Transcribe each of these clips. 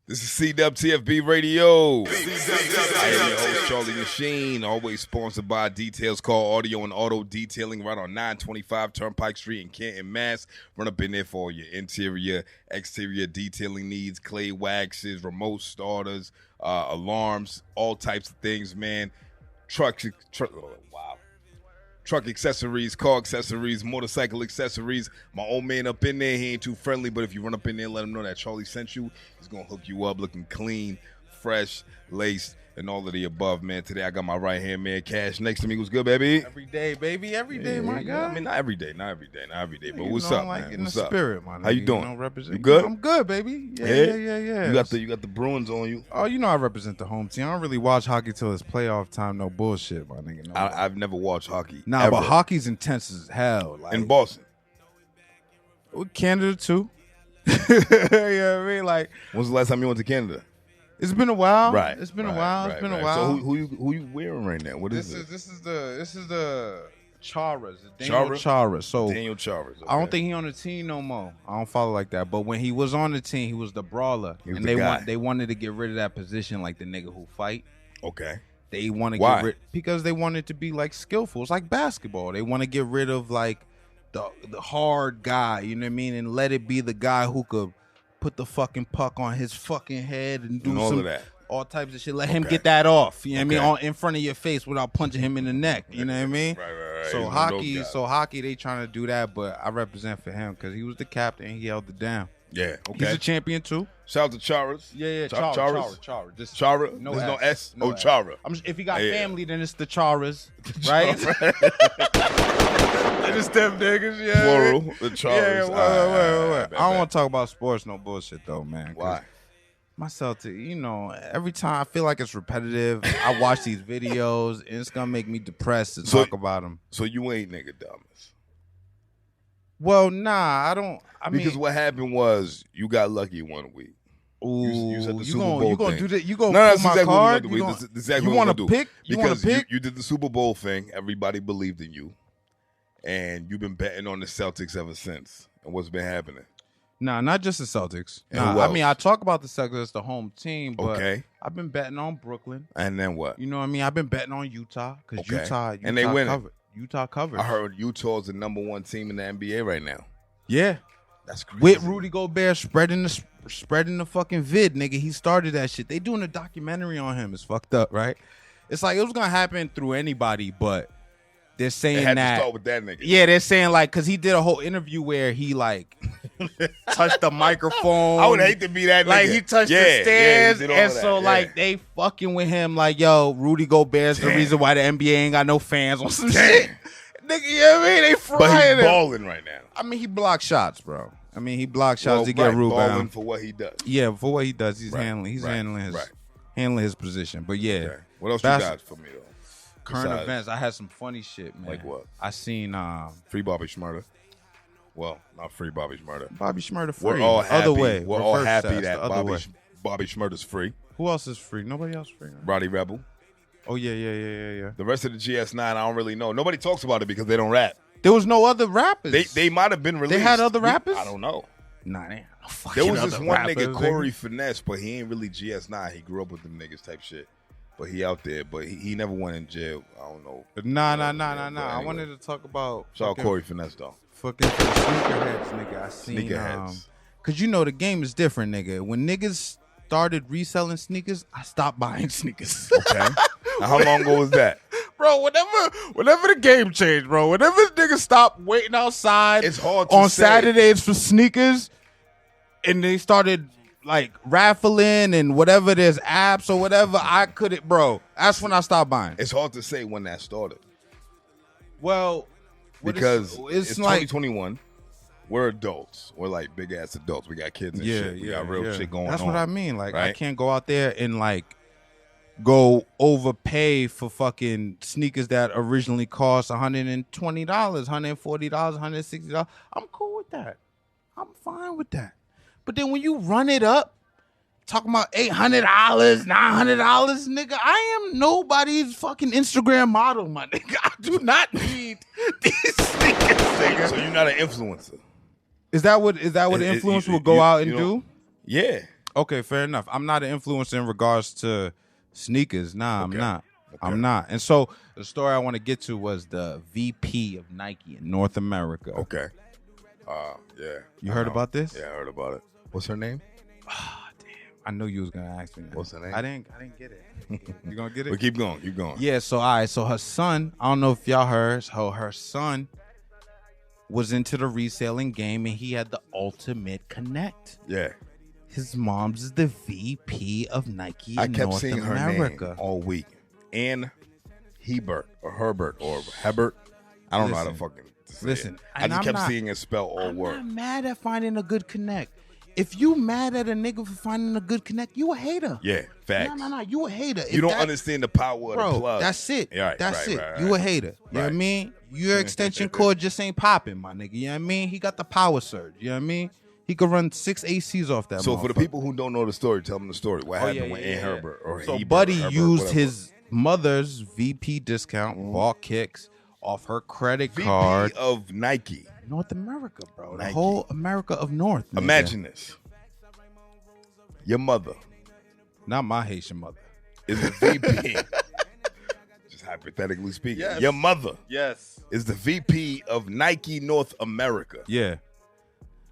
This is CWTFB Radio. I am your host, Charlie MaSheen, always sponsored by Details Call Audio and Auto Detailing right on 925 Turnpike Street in Canton, Mass. Run up in there for all your interior, exterior detailing needs, clay waxes, remote starters, alarms, all types of things, man. Truck accessories, car accessories, motorcycle accessories. My old man up in there, he ain't too friendly, but if you run up in there and let him know that Charlie sent you, he's going to hook you up looking clean, fresh, laced, and all of the above, man. Today I got my right-hand man, Cash, next to me. What's good, baby? Every day, baby. Every day, my guy. I mean, not every day. But what's know, up, like man? in What's the up? Spirit, man. How you doing? Represent. You good? I'm good, baby. Yeah. You got the Bruins on you. Oh, you know I represent the home team. I don't really watch hockey till it's playoff time. No bullshit, my nigga. No, I've never watched hockey. Nah, ever. but hockey's intense as hell. Like, In Boston. with Canada too. You know what I mean? Like, When's the last time you went to Canada? it's been a while. Right. It's been a while. It's been a while. So who you wearing right now? What is this? This is the Charas. Chara? Chara. So Daniel Chavez. Okay. I don't think he on the team no more. I don't follow like that. But when he was on the team, he was the brawler. He was and the guy. they wanted to get rid of that position, like the nigga who fight. Okay. They want to Why? get rid because they wanted to be like skillful. It's like basketball. They want to get rid of like the hard guy, you know what I mean, and let it be the guy who could put the fucking puck on his fucking head and do And all of that. all types of shit. Let him get that off. You know what I mean? Okay. On in front of your face without punching him in the neck. You know what I mean? Right. So He's one of those hockey, guys. they trying to do that, but I represent for him because he was the captain. He held it down. Yeah. He's Okay. a champion too. Shout out to Charas. Yeah. Charas. Chara. Just Chara. There's no S. No Oh, S. Chara. If he got Yeah. family, then it's the Charas, right? It's them niggas, yeah. Plural. The Charas. Wait. I don't want to talk about sports, no bullshit though, man. 'cause Why? My Celtic, you know, every time I feel like it's repetitive. I watch these videos and it's gonna make me depressed to talk about them. So you ain't nigga dummies. Well, nah, I don't. Because what happened was you got lucky one week. You said the Super Bowl you gonna thing. do that? You gonna No, pull that's my exactly card? what we're gonna do. That's exactly you what want we're to gonna do. pick? You want Because to pick? you did the Super Bowl thing. Everybody believed in you, and you've been betting on the Celtics ever since. And what's been happening? Nah, not just the Celtics. And Nah, who I mean, I else? talk about the Celtics as the home team, but Okay. I've been betting on Brooklyn. And then what? You know what I mean? I've been betting on Utah because Okay. Utah And they winning. covered. Utah covered. I heard Utah's the #1 team in the NBA right now. Yeah, That's crazy. with Rudy Gobert spreading the fucking vid, nigga. He started that shit. They doing a documentary on him. It's fucked up, right? It's like it was gonna happen through anybody, but they're saying They had that. to start with that nigga. Yeah, they're saying like because he did a whole interview where he like touched the microphone. I would hate to be that nigga. Like he touched Yeah, the yeah, stairs, he did all and of that, so yeah. like they fucking with him. Like, yo, Rudy Gobert's the Damn. reason why the NBA ain't got no fans on some Damn. shit. Nigga, you know what I mean? They frying But he's him. balling right now. I mean, he blocked shots, bro. I mean, he blocked shots to get balling rebound. for what he does. Yeah, for what he does, he's Right, handling. He's right, handling his right. handling his position. But yeah, Okay. What else Bas- you got for me though? current Besides- events. I had some funny shit, man. Like what? I seen Free Bobby Schmurda. Well, not free Bobby Schmurda. Bobby Schmurda free. We're all happy. Other way. We're all Reverse happy stats, that the other way. Bobby Schmurda's free. Who else is free? Nobody else free. Right? Roddy Rebel. Oh yeah. The rest of the GS9, I don't really know. Nobody talks about it because they don't rap. There was no other rappers. They might have been released. They had other rappers? I don't know. Nah, they ain't no fucking There was this other one rappers, nigga, Corey Finesse, but he ain't really GS9. He grew up with them niggas type shit. But he out there, but he never went in jail. I don't know. Nah. But I anyway. wanted to talk about Shout out fucking- Corey Finesse though. fucking for the sneakerheads, nigga. I seen Sneakerheads. cause you know the game is different, nigga. When niggas started reselling sneakers, I stopped buying sneakers. Okay. Now, how long ago was that? Bro, whenever the game changed, bro, whenever niggas stopped waiting outside It's hard to on say. Saturdays for sneakers, and they started like raffling and whatever, there's apps or whatever, I couldn't, bro. That's when I stopped buying. It's hard to say when that started Well, what because is- it's like 2021. We're adults. We're like big ass adults. We got kids and shit. We got real shit going on. That's what I mean. Like, I right? can't go out there and like go overpay for fucking sneakers that originally cost $120, $140, $160. I'm cool with that. I'm fine with that. But then when you run it up, talking about $800, $900, nigga, I am nobody's fucking Instagram model, my nigga. I do not need these sneakers, nigga. So you're not an influencer. Is that what the influencer will go out and do? Yeah. Okay, fair enough. I'm not an influencer in regards to sneakers. Nah, I'm not. I'm not. And so the story I want to get to was the VP of Nike in North America. Okay. Yeah. You heard about this? Yeah, I heard about it. What's her name? Ah, damn. I knew you was gonna ask me that. What's her name? I didn't get it. You gonna get it? But keep going. Keep going. Yeah. So so her son. I don't know if y'all heard. Her son was into the reselling game, and he had the ultimate connect. Yeah. His mom's is the VP of Nike in North America. I kept seeing her name all week. Ann Hebert or Herbert or Hebert. I don't know how to fucking say it. I just kept seeing it spell all word. I'm not mad at finding a good connect. If you mad at a nigga for finding a good connect, you a hater. Yeah, facts. No, you a hater. You don't understand the power of the plug. That's it. Right, that's it. Right. You a hater. You know what I mean? Your extension cord just ain't popping, my nigga. You know what I mean? He got the power surge. You know what I mean? He could run 6 ACs off that. So for the people who don't know the story, tell them the story. What happened with Ann Herbert or So Hebert, Buddy Herbert, used whatever. his mother's VP discount, bought kicks off her credit card. VP of Nike. North America, bro. Nike. The whole America of North. Nigga. Imagine this. Your mother. Not my Haitian mother. Is the VP. Just hypothetically speaking. Yes. Your mother. Yes. Is the VP of Nike North America. Yeah.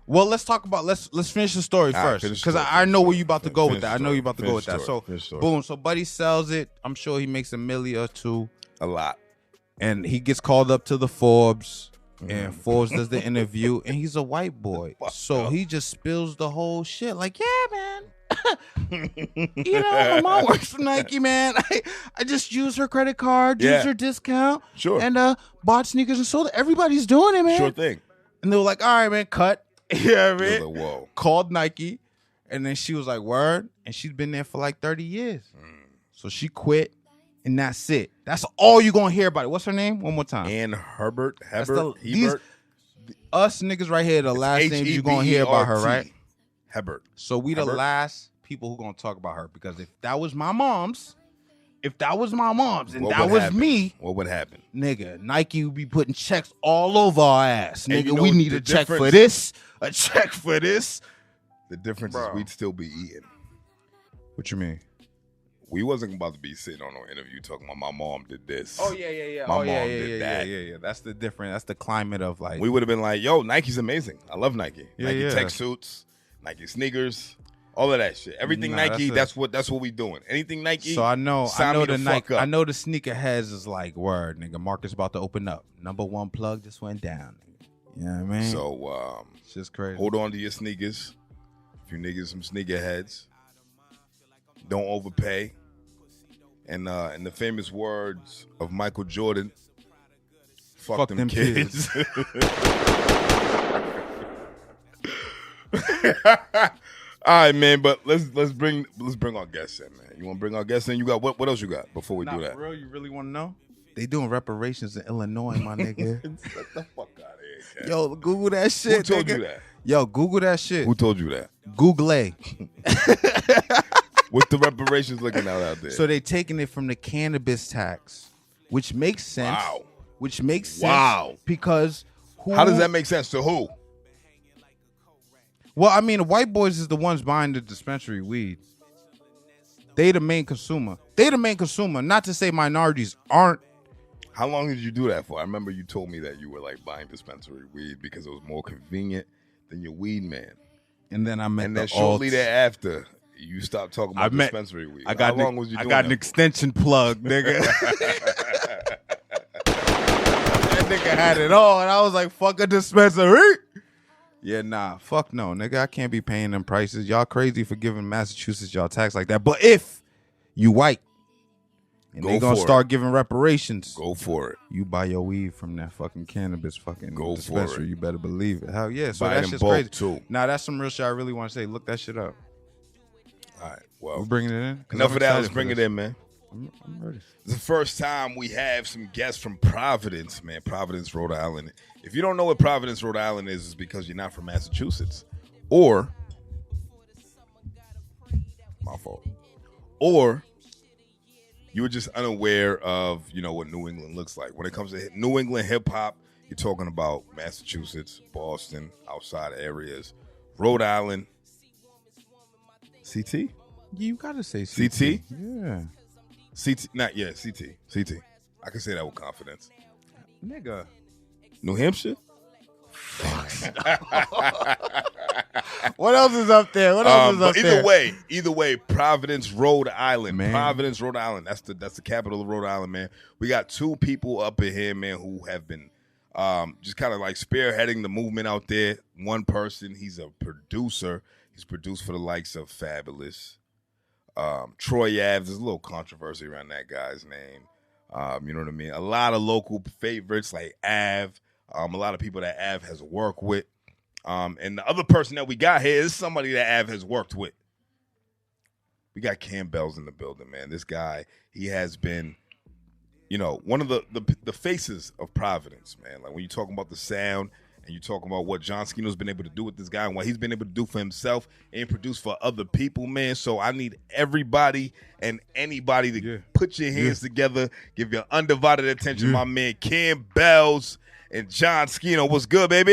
Well, let's talk about let's finish the story first, because I know where you about to go with that. I know you about to go with that. So boom. So Buddy sells it. I'm sure he makes $1 million or $2 million. A lot. And he gets called up to the Forbes. And Forbes does the interview, and he's a white boy. So he just spills the whole shit. Like, yeah, man. You know, my mom works for Nike, man. I just use her credit card, use her discount. Sure. And bought sneakers and sold it. Everybody's doing it, man. Sure thing. And they were like, all right, man, cut. You know what I mean? Like, whoa. Called Nike. And then she was like, word. And she's been there for like 30 years. So she quit. And that's it. That's all you're going to hear about it. What's her name? One more time. Ann Herbert. Us niggas right here, the last names you're going to hear about her, right? Hebert. So we the last people who going to talk about her. Because if that was my mom's, and that was me. What would happen? Nigga, Nike would be putting checks all over our ass. Nigga, you know we need a check for this. A check for this. The difference is we'd still be eating. What you mean? We wasn't about to be sitting on no interview talking about my mom did this. Oh, yeah. My mom did that. Yeah. That's the difference. That's the climate of like. We would have been like, yo, Nike's amazing. I love Nike. Yeah, Nike tech suits, Nike sneakers, all of that shit. Everything Nike, that's what we doing. Anything Nike. So I know the Nike. I know the sneaker heads is like, word, nigga, market's about to open up. Number 1 plug just went down. You know what I mean? So it's just crazy. Hold on to your sneakers. If you niggas some sneaker heads, don't overpay. And in the famous words of Michael Jordan, fuck them kids. All right, man, but let's bring our guests in, man. You want to bring our guests in? You got what else you got before we do that? For real, you really want to know? They doing reparations in Illinois, my nigga. Get the fuck out of here, cat. Yo, Google that shit. Who told nigga. you that? Yo, Google that shit. Who told you that? Google. What's the reparations looking out there? So they taking it from the cannabis tax, which makes sense. Wow. Which makes sense. Wow. Because how does that make sense to who? Well, I mean, the white boys is the ones buying the dispensary weed. They the main consumer. Not to say minorities aren't. How long did you do that for? I remember you told me that you were like buying dispensary weed because it was more convenient than your weed man. And then I met and then shortly thereafter, you stopped talking about dispensary weed. How long was you doing an extension plug, nigga. That nigga had it all, and I was like, fuck a dispensary. Yeah, nah, fuck no, nigga. I can't be paying them prices. Y'all crazy for giving Massachusetts y'all tax like that. But if you white, and they gonna start giving reparations, go for it. You buy your weed from that fucking cannabis fucking dispensary. You better believe it. Hell yeah. So buy that's just crazy. Too. Nah, that's some real shit I really want to say. Look that shit up. All right, well, we're bringing it in. Enough of that. Let's bring it in, man. I'm ready. It's the first time we have some guests from Providence, man. Providence, Rhode Island. If you don't know what Providence, Rhode Island is, it's because you're not from Massachusetts. Or, my fault. Or, you were just unaware of, what New England looks like. When it comes to New England hip-hop, you're talking about Massachusetts, Boston, outside areas, Rhode Island. CT? Yeah, you gotta say CT. CT? Yeah. CT, not yet. CT. I can say that with confidence. Nigga. New Hampshire? What else is up there? What else is up there? Either way, Providence, Rhode Island. Man. Providence, Rhode Island. That's the capital of Rhode Island, man. We got 2 people up in here, man, who have been just kind of like spearheading the movement out there. One person, he's a producer. He's produced for the likes of Fabolous. Troy Ave. There's a little controversy around that guy's name. You know what I mean? A lot of local favorites like Ave. A lot of people that Ave has worked with. And the other person that we got here is somebody that Ave has worked with. We got Cam Bells in the building, man. This guy, he has been, you know, one of the faces of Providence, man. Like when you're talking about the sound and you're talking about what John Scino's been able to do with this guy and what he's been able to do for himself and produce for other people, man. So I need everybody and anybody to put your hands together, give your undivided attention, my man Cam Bells and John Scino. What's good, baby?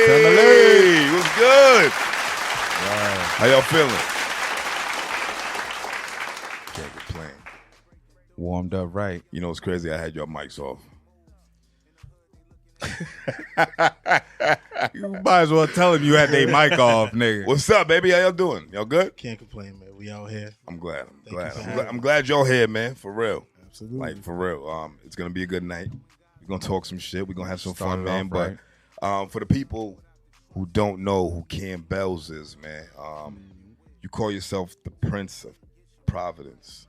Family. What's good? Wow. How y'all feeling? Can't complain. Warmed up right. You know what's crazy? I had your mics off. You might as well tell him you had their mic off, nigga. What's up, baby? How y'all doing? Y'all good? Can't complain, man. We out here. I'm glad. I'm glad y'all here, man. For real. Absolutely. Like, for real. It's going to be a good night. We're going to talk some shit. We're going to have some fun, man. But for the people who don't know who Cam Bells is, man, you call yourself the Prince of Providence.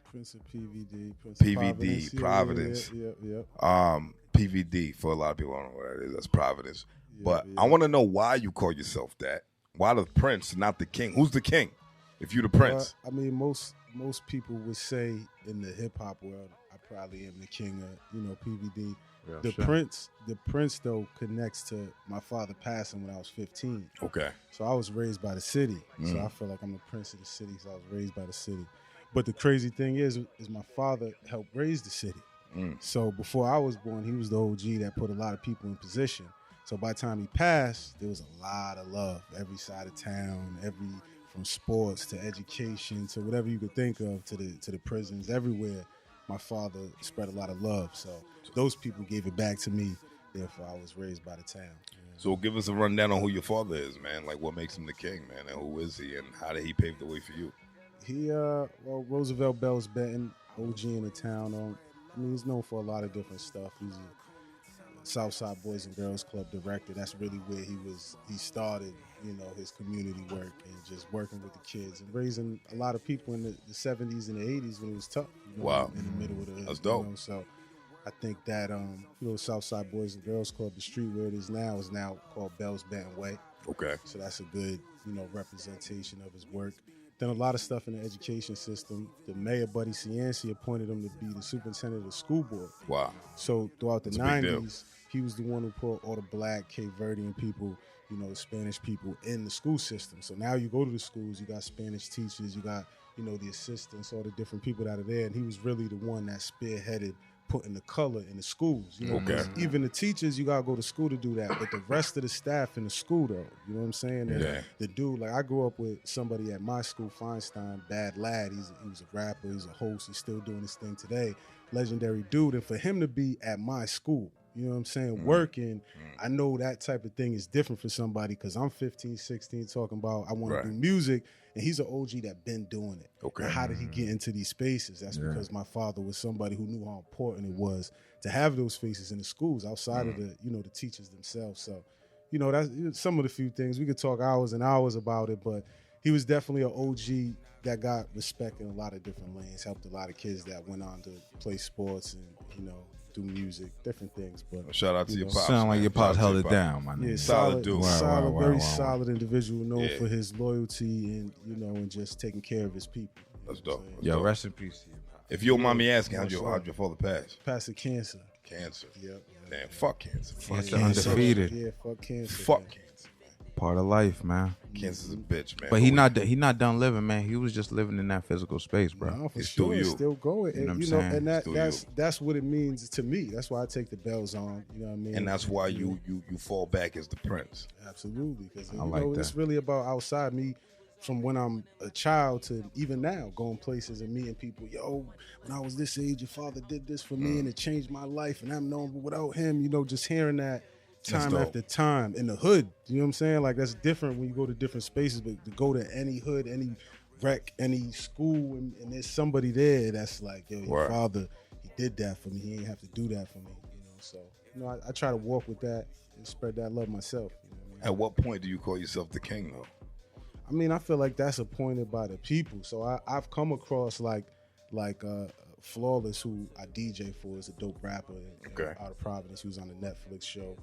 Prince of PVD. PVD, Providence. Yeah. PVD, for a lot of people, I don't know what that is. That's Providence. But I want to know why you call yourself that. Why the Prince, not the King? Who's the King if you the Prince? I mean, most people would say in the hip-hop world, I probably am the king of, PVD. Yeah, the Prince, though, connects to my father passing when I was 15. Okay. So I was raised by the city. So I feel like I'm the Prince of the city, so I was raised by the city. But the crazy thing is my father helped raise the city. So before I was born, he was the OG that put a lot of people in position. So by the time he passed, there was a lot of love. Every side of town, from sports to education to whatever you could think of, to the prisons, everywhere. My father spread a lot of love. So those people gave it back to me. Therefore, I was raised by the town. So give us a rundown on who your father is, man. Like, what makes him the king, man, and who is he, and how did he pave the way for you? He, Roosevelt Bells Benton, OG in the town. He's known for a lot of different stuff. He's a Southside Boys and Girls Club director. That's really where he started, his community work and just working with the kids and raising a lot of people in the 70s and the 80s when it was tough. Wow. In the middle of the hood. That's dope. So I think that, Southside Boys and Girls Club, the street where it is now called Bells Benton Way. Okay. So that's a good, representation of his work. Done a lot of stuff in the education system. The mayor, Buddy Cianci, appointed him to be the superintendent of the school board. Wow. So throughout the 90s, he was the one who put all the black, Cape Verdean people, Spanish people in the school system. So now you go to the schools, you got Spanish teachers, you got, the assistants, all the different people that are there. And he was really the one that spearheaded putting the color in the schools. Okay. Even the teachers, you gotta go to school to do that. But the rest of the staff in the school, though, you know what I'm saying? And the dude, like I grew up with somebody at my school, Feinstein, bad lad. He was a rapper, he's a host, he's still doing his thing today. Legendary dude. And for him to be at my school, you know what I'm saying, working, I know that type of thing is different for somebody because I'm 15, 16, talking about I want to do music, and he's an OG that been doing it. Okay. And how did he get into these spaces? That's because my father was somebody who knew how important it was to have those spaces in the schools outside of the, the teachers themselves. So, that's some of the few things. We could talk hours and hours about it, but he was definitely an OG that got respect in a lot of different lanes, helped a lot of kids that went on to play sports and, do music, different things. But shout out to your pops. Sound like your pops held it down, my nigga. Yeah, solid dude. Very solid individual, known for his loyalty and and just taking care of his people. That's dope. Yo, rest in peace. If you don't mind me asking, how'd your father pass? Passed of cancer. Cancer. Yep. Damn, fuck cancer. Cancer undefeated. Yeah, fuck cancer. Fuck cancer. Part of life, man. Cancer's a bitch, man. But he not done living, man. He was just living in that physical space, bro. No, for It's sure, still you. it's still going. You know And, what I'm saying? and that's what it means to me. That's why I take the bells on. You know what I mean? And that's why you fall back as the prince. Absolutely, because I like that. it's really about outside me. From when I'm a child to even now, going places and meeting people. Yo, when I was this age, your father did this for me, and it changed my life, and I'm known without him. You know, just hearing that time after time in the hood. You know what I'm saying? Like, that's different when you go to different spaces, but to go to any hood, any rec, any school, and there's somebody there that's like, yo, your father, he did that for me. He ain't have to do that for me. You know, so I try to walk with that and spread that love myself. You know what I mean? At what point do you call yourself the king, though? I mean, I feel like that's appointed by the people. So I've come across like Flawless, who I DJ for, is a dope rapper out of Providence, who's on the Netflix show.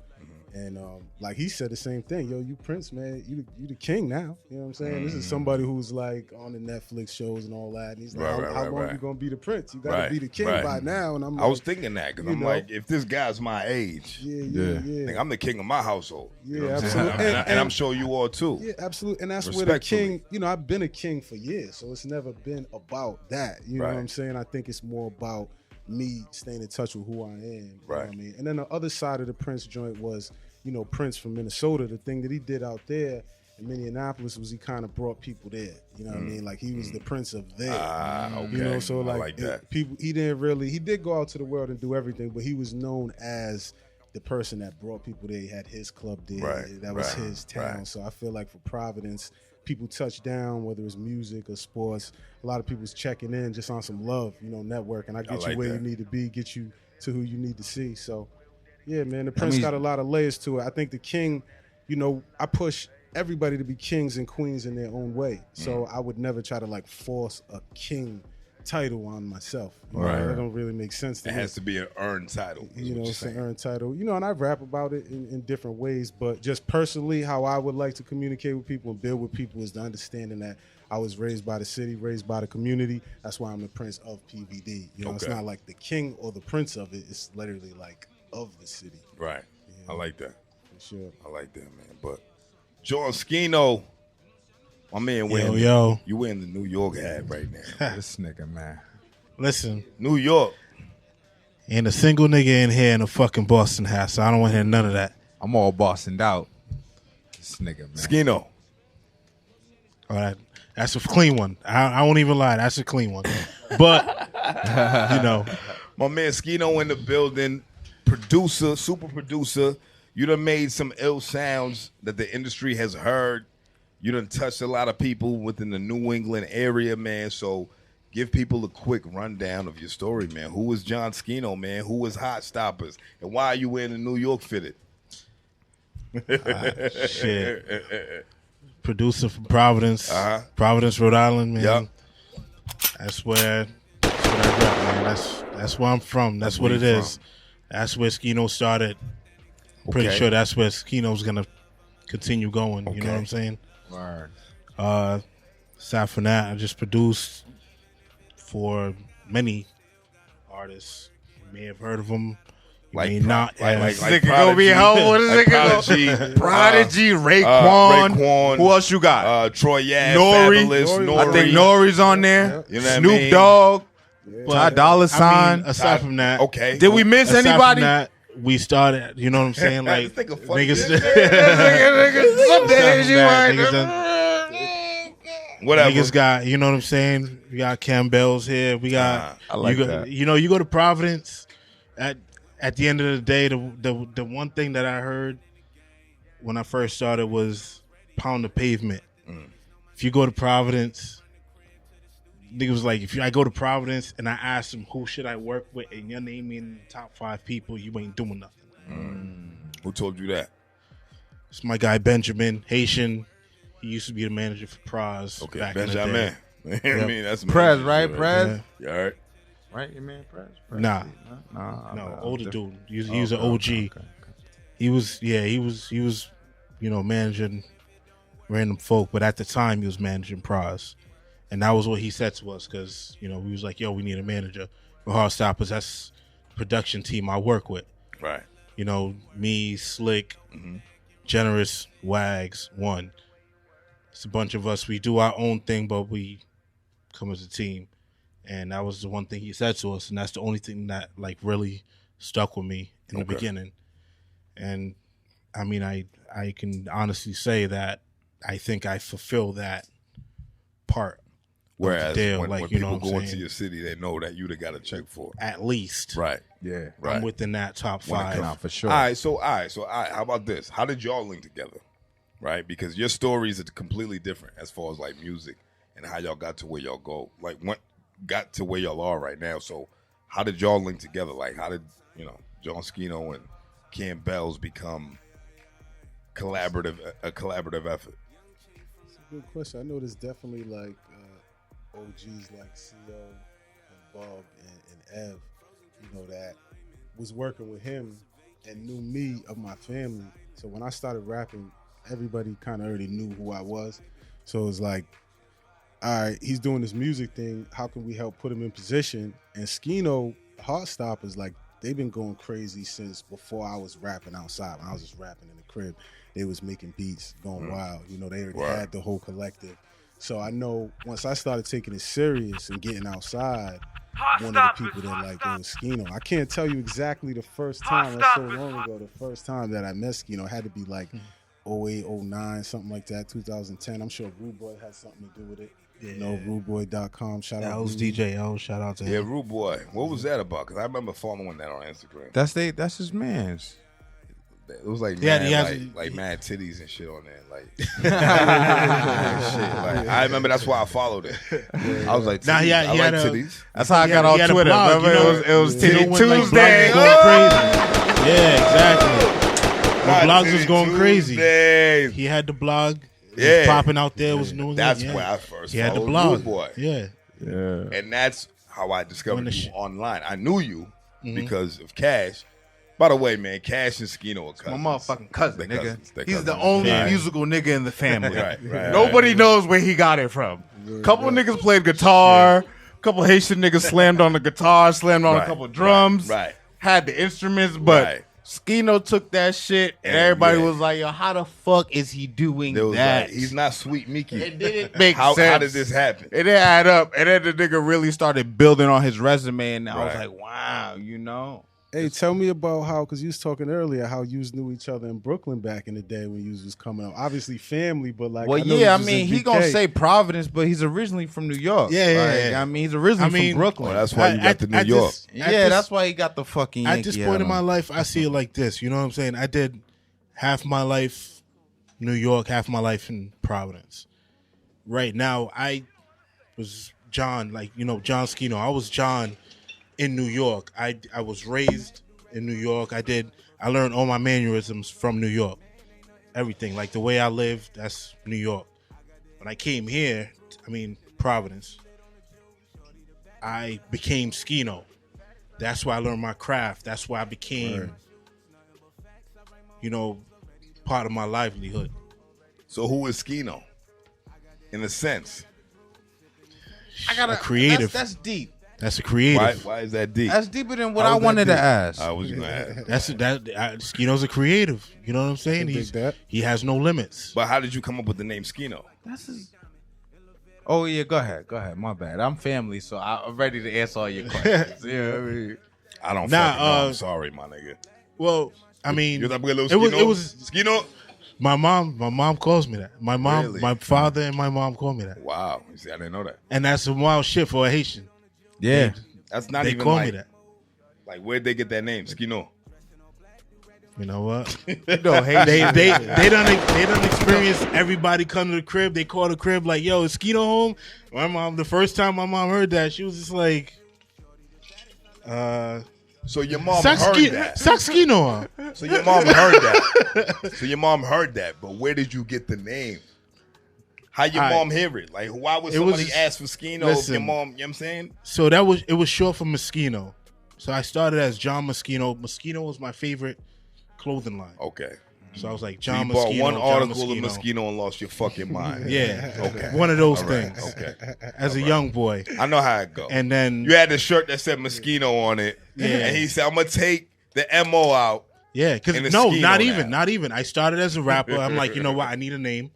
And like he said the same thing. Yo, you Prince, man, you the king now. You know what I'm saying? This is somebody who's like on the Netflix shows and all that. And he's like, how long you gonna be the Prince? You gotta be the king by now. And I'm like, I was thinking that because I'm like, if this guy's my age, I'm the king of my household. Yeah, you know absolutely. And I'm sure you are too. Yeah, absolutely. And that's where the king, I've been a king for years, so it's never been about that. You know what I'm saying? I think it's more about me staying in touch with who I am. You know what I mean? And then the other side of the Prince joint was, Prince from Minnesota. The thing that he did out there in Minneapolis was he kind of brought people there. You know what I mean? Like, he was the Prince of there. Okay. So like that. People, he did go out to the world and do everything, but he was known as the person that brought people there. He had his club there. That was his town. So I feel like for Providence, people touch down, whether it's music or sports. A lot of people's checking in just on some love, network. And I get you where you need to be, get you to who you need to see. So, yeah, man, the Prince got a lot of layers to it. I think the king, I push everybody to be kings and queens in their own way. So I would never try to like force a king title on myself. That don't really make sense to me. It has to be an earned title. It's an earned title. And I rap about it in different ways, but just personally, how I would like to communicate with people and build with people is the understanding that I was raised by the city, raised by the community. That's why I'm the Prince of PVD. It's not like the king or the prince of it. It's literally like of the city. Right. I like that. For sure. I like that, man. But John Scino, my man, you wearing the New York hat right now. This nigga, man. Listen, New York. Ain't a single nigga in here in a fucking Boston hat, so I don't want to hear none of that. I'm all Bostoned out. This nigga, man. Scino. All right. That's a clean one. I won't even lie. That's a clean one. But, My man Scino in the building. Producer, super producer. You done made some ill sounds that the industry has heard. You done touched a lot of people within the New England area, man. So give people a quick rundown of your story, man. Who was John Scino, man? Who was Hot Stoppers? And why are you wearing the New York fitted? Shit. Producer from Providence. Providence, Rhode Island, man. Yep. That's where I rap, man. That's where I'm from. That's what it is. From. That's where Scino started. I'm pretty sure that's where Scino's gonna continue going. You know what I'm saying? Word. Aside from that, I just produced for many artists. You may have heard of them. You may not. Like Prodigy, Prodigy, Raekwon. Who else you got? Troy Ave, N.O.R.E. Fabolous, I think N.O.R.E.'s on there. You know what I Snoop mean? Dogg. Ty Dolla Sign. Aside from that, Did we miss anybody? From that, we started. You know what I'm saying? Like niggas. Some days you whatever. Niggas got. You know what I'm saying? We got Campbell's here. We got. I like that. You go to Providence. At the end of the day, the one thing that I heard when I first started was pound the pavement. If you go to Providence. Nigga was like, I go to Providence and I ask them who should I work with, and your name in the top 5 people, you ain't doing nothing. Who told you that? It's my guy Benjamin, Haitian. He used to be the manager for Praz. Okay, back Benjamin. In the day. I mean, that's Prez, right? Prez. Yeah. All right. Right, your man Prez? Nah. No, older dude. He was an OG. Okay. He was managing random folk, but at the time he was managing Praz. And that was what he said to us because, we was like, yo, we need a manager for Hard Stoppers. That's the production team I work with. Right. Me, Slick, Generous, Wags, One. It's a bunch of us. We do our own thing, but we come as a team. And that was the one thing he said to us, and that's the only thing that like really stuck with me in the beginning. And I mean, I can honestly say that I think I fulfill that part. Whereas when like, people go into your city, they know that you got to check for it. At least. Right. Yeah. Right. I'm within that top 5. Nah, for sure. All right. So how about this? How did y'all link together? Right? Because your stories are completely different as far as like music and how y'all got to where y'all got to where y'all are right now. So how did y'all link together? Like how did, John Scino and Cam Bells become a collaborative effort? It's a good question. I know there's definitely like OGs like CO and Bob and Ev, that was working with him and knew me of my family. So when I started rapping, everybody kind of already knew who I was. So it was like, all right, he's doing this music thing. How can we help put him in position? And Scino, Heartstoppers, like they've been going crazy since before I was rapping outside. When I was just rapping in the crib, they was making beats, going wild. They already had the whole collective. So I know once I started taking it serious and getting outside, one of the people that like was Scino. I can't tell you exactly the first time. That's so long ago. The first time that I met Scino had to be like 08, 09, something like that, 2010. I'm sure Rude Boy had something to do with it. Yeah. Rudeboy.com. Shout out. That was DJ L. Shout out to him. Yeah, Rude Boy. What was that about? Because I remember following that on Instagram. That's his man's. It was like Yeah, mad titties and shit on there. Like, shit. Like, I remember that's why I followed it. I was like, Nah, I like had titties. That's how I got on Twitter. Blog, Remember? It was Titty Tuesday. Like, going crazy. Yeah, exactly. The blogs was going crazy. Tuesdays. He had the blog. Yeah, popping out there was new. That's where I first he had the followed blog. Rude Boy. Yeah. And that's how I discovered you online. I knew you because of Cash. By the way, man, Cash and Scino are cousins. My motherfucking cousin, They're nigga. cousins. They're He's cousins. the only Yeah. musical nigga in the family. Right. Nobody knows where he got it from. Couple niggas played guitar. Couple Haitian niggas slammed on the guitar, slammed on a couple drums. Right. Had the instruments, but Right. Scino took that shit, and everybody was like, "Yo, how the fuck is he doing There was that?" like, he's not Sweet Mickey. It didn't make How sense. did this happen? It didn't add up, and then the nigga really started building on his resume, and I was Right. like, "Wow, Hey, tell me about how, because you was talking earlier, how you knew each other in Brooklyn back in the day when you was coming up. Obviously family, but like, Well, I know yeah, I you was mean, in he BK. gonna say Providence, but he's originally from New York. Yeah. I mean, he's originally from Brooklyn. Oh, that's why you got the New York. That's why he got the fucking Yankee At this point hat in my on. life, I see it like this. You know what I'm saying? I did half my life New York, half my life in Providence. Right now, I was John, John Scino. I was John in New York. I was raised in New York. I learned all my mannerisms from New York. Everything, like the way I live, that's New York. When I came here, Providence, I became Scino. That's why I learned my craft. That's why I became, part of my livelihood. So who is Scino? In a sense. A creative. That's deep. That's a creative. Why is that deep? That's deeper than what How I is that wanted to deep? ask. I was gonna ask. Skino's a creative. You know what I'm saying? I dig that. He has no limits. But how did you come up with the name Scino? Oh yeah, go ahead. My bad. I'm family, so I'm ready to answer all your questions. I don't Nah, fucking know. I'm sorry, my nigga. Well, I mean, You're that little it Scino? was Scino? my mom calls me that. My mom, Really? my father, and my mom call me that, Wow. You see, I didn't know that. and that's some wild shit for a Haitian. Yeah. That's not They even call like, me that. Like, where'd they get that name? Scino. You know what? No, Haitian. they done experience everybody come to the crib. They call the crib like, "Yo, is Scino home?" My mom, the first time my mom heard that, she was just like, So your mom heard that. Scino. So your mom heard that. So your mom heard that. But where did you get the name? How your mom hear it? Like, why would somebody ask for Scino if your mom, you know what I'm saying? So it was short for Moschino. So I started as John Moschino. Moschino was my favorite clothing line. Okay. So I was like, So John you bought Moschino. one John article of Moschino. Moschino and lost your fucking mind. Yeah. Okay. One of those All right. things. Okay. As a young boy. I know how it go. And then You had the shirt that said Moschino on it. Yeah. And he said, I'm going to take the MO out Yeah, because And the no, Scino not now. even, not even. I started as a rapper. I'm like, you know what? I need a name.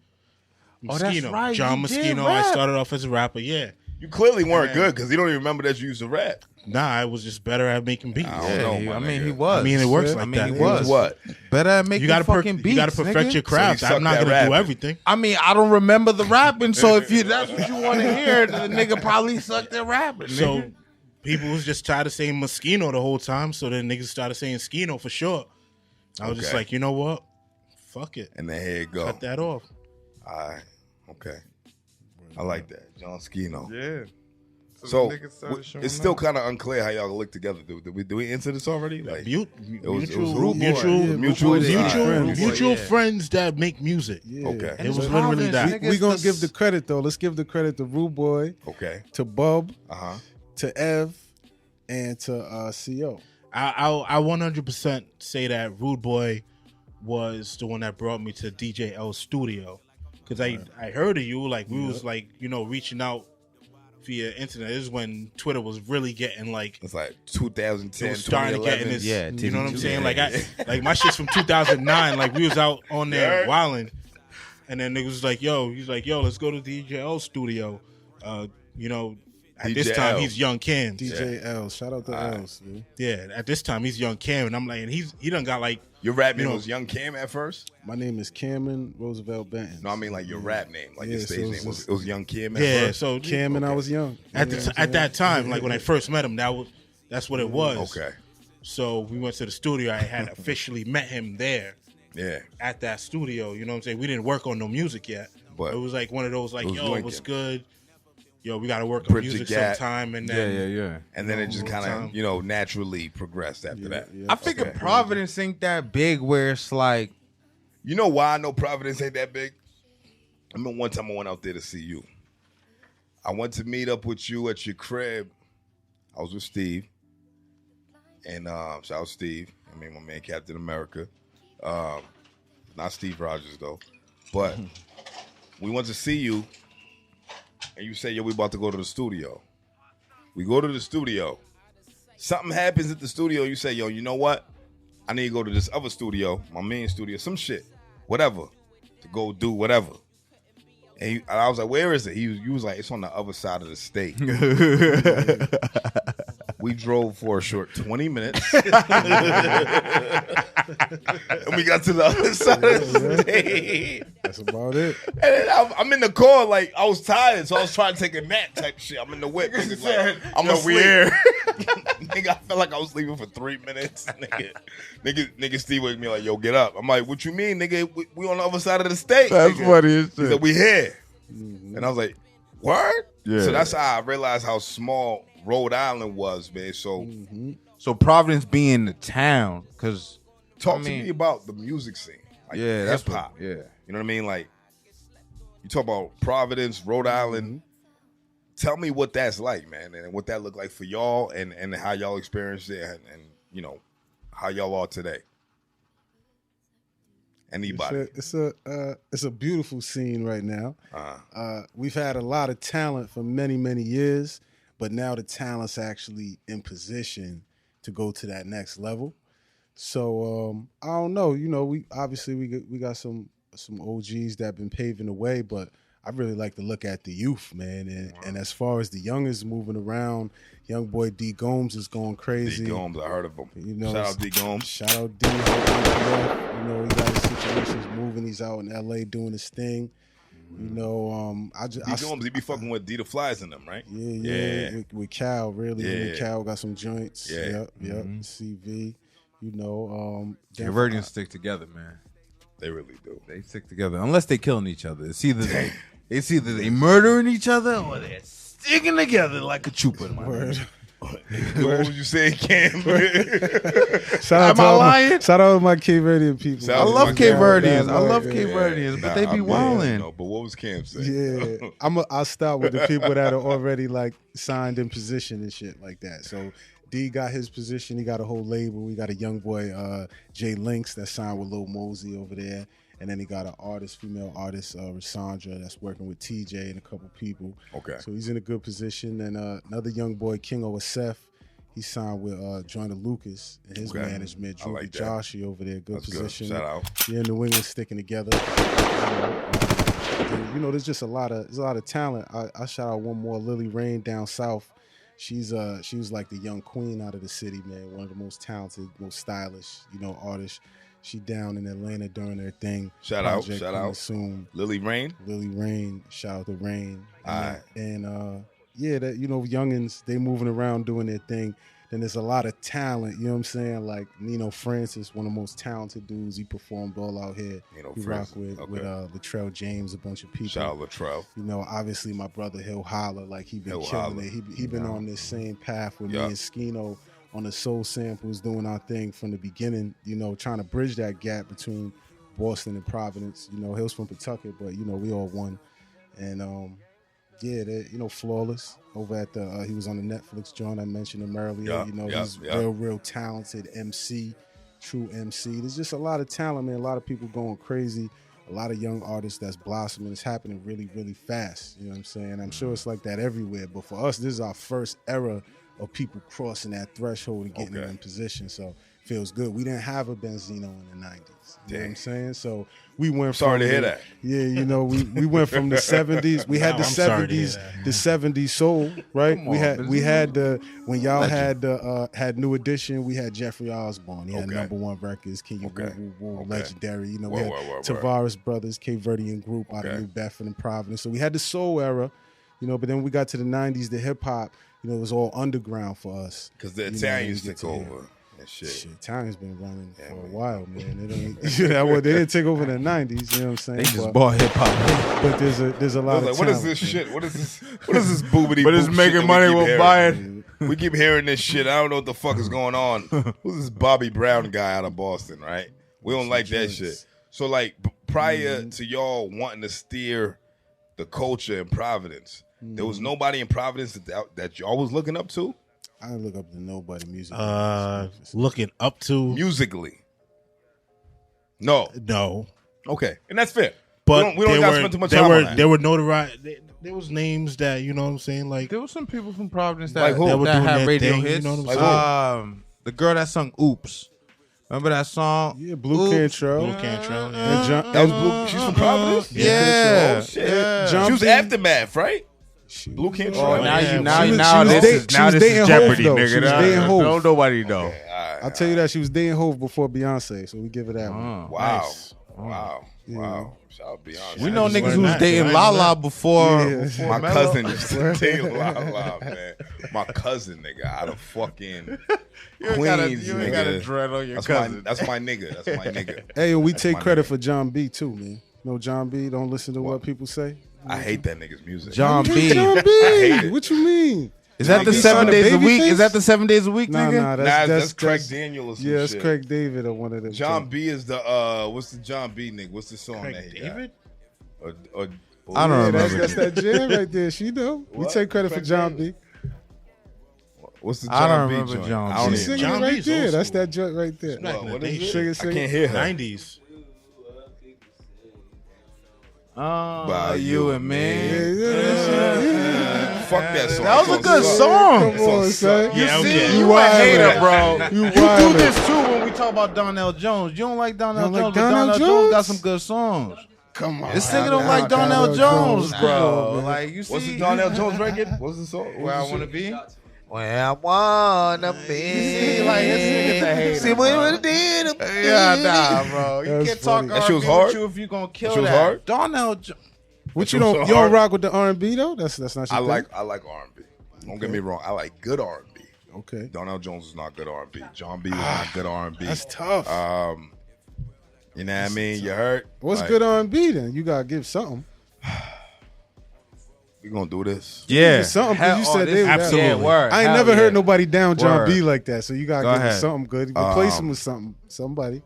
Oh, that's Scino. right, John you did Scino. I rap. started off as a rapper. Yeah. You clearly weren't And then- good because you don't even remember that you used to rap. Nah, I was just better at making beats. I don't know, he, my I mean, nigga. he was. I mean, it works Yeah. like I mean, that. he It was was. what? Better at making You gotta fucking beats. you gotta perfect nigga. your craft. So you I'm not sucked gonna at do rapping. everything. I mean, I don't remember the rapping, so if that's what you want to hear, the nigga probably sucked at rapping. So nigga. people was just tired of saying Moschino the whole time. So then niggas started saying Scino for short. I was just Okay. like, you know what? Fuck it. And then here it go. Cut that off. All right. Okay. I like that. John Scino. Yeah. So the niggas started showing it's still up. kind of unclear how y'all live together. Do we enter this already? Like Mutual Rude Boy. Yeah, Mutual mutual Yeah. friends that make music. Yeah. Okay. It was it's literally Providence, that. nigga. We gonna It's give the credit though. Let's give the credit to Rude Boy, Okay. to Bub, Uh-huh. to Ev, and to CO. I 100% say that Rude Boy was the one that brought me to DJ L's studio, because I heard of you, like we was like, you know, reaching out via internet. This is when Twitter was really getting like, It's like it 2010, was starting to get in 2011. this, Yeah, you know what I'm saying? yeah, Like yeah. like my shit's from 2009. Like we was out on there Yeah. wilding, and then niggas was like, he's like, let's go to DJ L's studio. You know, at this DJ time L. he's Young Cam. DJ L. Shout out to L's, man. Yeah, at this time he's Young Cam, and I'm like, and he done got like. Your rap name You know- was Young Cam at first? My name is Cameron Roosevelt Benton. No, I mean like your rap name, like your Yeah, so stage it's name was just- it was Young Cam at Yeah, first. so Cam and I was young. at that time, like when I first met him, that's what it was. Okay. So we went to the studio. I had officially met him there Yeah. at that studio. You know what I'm saying? We didn't work on no music yet, But it was like one of those like, it was yo, Lincoln. what's good? Yo, we got to work on Bridge the music gap. sometime, and Yeah, then yeah. And then it just kind time. of, you know, naturally progressed after that. I figure Okay. Providence ain't that big where it's like, You know why I know Providence ain't that big? I remember one time I went out there to see you. I went to meet up with you at your crib. I was with Steve. And shout out Steve. I mean, my man Captain America. Not Steve Rogers, though. But we went to see you. And you say, yo, we about to go to the studio. We go to the studio. Something happens at the studio. You say, yo, you know what? I need to go to this other studio, my main studio, some shit, whatever, to go do whatever. And I was like, where is it? He was like, it's on the other side of the state. We drove for a short 20 minutes. And we got to the other side of the state. That's about it. And then I'm in the car, like, I was tired, so I was trying to take a nap type shit. I'm in the whip. Nigga, like, I'm asleep. Nigga, I felt like I was sleeping for 3 minutes. Nigga Steve woke me like, yo, get up. I'm like, what you mean, nigga? We on the other side of the state. that's nigga. funny as He shit. said, we here. And I was like, word? Yeah. So that's how I realized how small Rhode Island was, man. So So Providence being the town, because talk I to mean- me about the music scene. Like yeah, that's hip hop. what, yeah. You know what I mean? Like, you talk about Providence, Rhode Island. Tell me what that's like, man, and what that looked like for y'all, and how y'all experienced it, and you know how y'all are today. Anybody? It's a beautiful scene right now. We've had a lot of talent for many, many years, but now the talent's actually in position to go to that next level. So I don't know. You know, we got some OGs that have been paving the way, but I really like to look at the youth, man. And as far as the youngest moving around, young boy D Gomes is going crazy. D Gomes, I heard of him. You know, Shout out D Gomes. Shout out D. You know, he got his situations moving. He's out in LA doing his thing. You know, D Gomes, he be fucking with D the Flies in them, right? Yeah. With Cal, really. Yeah. With Cal got some joints. Yeah. Yep. CV. You know, Convergence stick together, man. They really do. They stick together unless they killing each other. It's either they murdering each other or they're sticking together like a chupa. Word. What was you saying, Cam? Shout Am I lying? Shout out to my Cape Verdean people. Shout I out to love my Cape Cam. Verdeans. I Yeah, love yeah, Cape Verdeans, but they be wilding. No, but what was Cam saying? Yeah, I'll start with the people that are already like signed in position and shit like that. So D got his position. He got a whole label. We got a young boy, Jay Links, that signed with Lil Mosey over there. And then he got an artist, female artist, Rissandra, that's working with TJ and a couple people. Okay. So he's in a good position. And another young boy, King Osef, He signed with Joyner Lucas and his management. Drew like Joshi over there, good position. Good. Shout out. Yeah, New England sticking together. There's just a lot of talent. I shout out one more, Lily Rain down south. She was like the young queen out of the city, man. One of the most talented, most stylish, artists. She down in Atlanta doing her thing. Shout out. Soon. Lily Rain. Shout out to Rain. All right. And youngins, they moving around doing their thing. Then there's a lot of talent, you know what I'm saying? Like Nino Francis, one of the most talented dudes. He performed all out here. Nino he Francis. rock with Latrell James, a bunch of people. Shout out Latrell. Obviously my brother Hill Holler, like he been killing it. He been on this same path with me and Scino on the soul samples, doing our thing from the beginning, trying to bridge that gap between Boston and Providence. Hill's from Pawtucket, but we all one. And Flawless over at the he was on the Netflix joint. I mentioned him earlier. He's real talented MC, true MC. There's just a lot of talent, man. A lot of people going crazy. A lot of young artists that's blossoming. It's happening really, really fast. You know what I'm saying? I'm sure it's like that everywhere. But for us, this is our first era of people crossing that threshold and getting in position. So feels good. We didn't have a Benzino in the 90s. You know what I'm saying? So we went Sorry to hear that. Yeah, we went from the 70s. We had the 70s soul, right? We had the when y'all had New Edition, we had Jeffrey Osborne. He had number one records, King of Woo, legendary. We had Tavares Brothers, Cape Verdean group out of New Bedford and Providence. So we had the soul era, but then we got to the 90s, the hip hop, it was all underground for us. Because the Italians took over. Shit, Italian's been running for a while, man. They didn't take over in the 90s, you know what I'm saying? They just bought hip hop. But there's a lot of what is this shit? What is this boobity? But it's making money, we'll buy it. We keep hearing this shit. I don't know what the fuck is going on. Who's this Bobby Brown guy out of Boston, right? We don't like that shit. So like prior to y'all wanting to steer the culture in Providence, there was nobody in Providence that y'all was looking up to? I didn't look up to nobody music. Looking up to musically. No. Okay, and that's fair. But we don't gotta spend too much time on that. There were notoriety. There was names that you know what I'm saying. Like there was some people from Providence that had radio hits. You know what I'm saying? The girl that sung "Oops." Remember that song? Yeah, Blue Cantrell. That was Blue. She's from Providence. Yeah. Oh shit. She was Aftermath, right? Blue Cantrell. This is Jeopardy, nigga. She was dating Hov. Don't nobody know. Okay, I'll tell you that she was dating Hov before Beyonce, so we give her that one. Wow. Nice. Wow. Shout out Beyonce. We know niggas who was dating Lala before. My cousin used to date Lala, man. My cousin, nigga, out of fucking Queens, you ain't got a dread on your cousin. That's my nigga. Hey, we take credit for John B too, man. John B, don't listen to what people say. I hate that nigga's music. John B. John B. I hate it. What you mean? Is that the 7 days a week? Is that the 7 days a week, nigga? Nah, that's Craig Daniel or some shit. that's Craig David or one of them. John B is the what's the John B nigga? What's the song Craig that he David? got? I don't remember. That's that jam right there. She know. We take credit for John B. What's the I don't John B remember joint? John B. She's singing John it right B's there. old That's school. that joint right there. What is Sing it? it. I can't hear her. 90s. By you and me. Fuck that song. That was a good song. Come on, son. You a hater, bro. You You do wild. this too when we talk about Donnell Jones. You don't like Donnell You don't Jones, like but Donnell Donnell Jones got Jones? some good songs. Come on. This nigga don't like Donnell Jones, bro. Like you see, What's the Donnell Jones record? What's the song? Where I wanna be. Where I wanna be. See, like this nigga's a hater. See what we did. Yeah, nah, bro. You That's can't talk funny. That shit was R&B hard? with you if you gonna kill That shit was that. hard? Donnell Jones. What That you shit was don't? so You don't hard. rock with the R&B though? That's not your I thing? like R&B. Don't get me wrong. I like good R&B. Okay. Donnell Jones is not good R&B. John B was not good R&B. That's tough. You know what I mean? You hurt. What's Like, good R&B then? You gotta give something. We gonna do this. Yeah, Give something because you said they were absolutely. Yeah, word. I ain't Hell never yeah. heard nobody down John Word. B like that. So you gotta Go give ahead. him something good. Replace him with something. Somebody.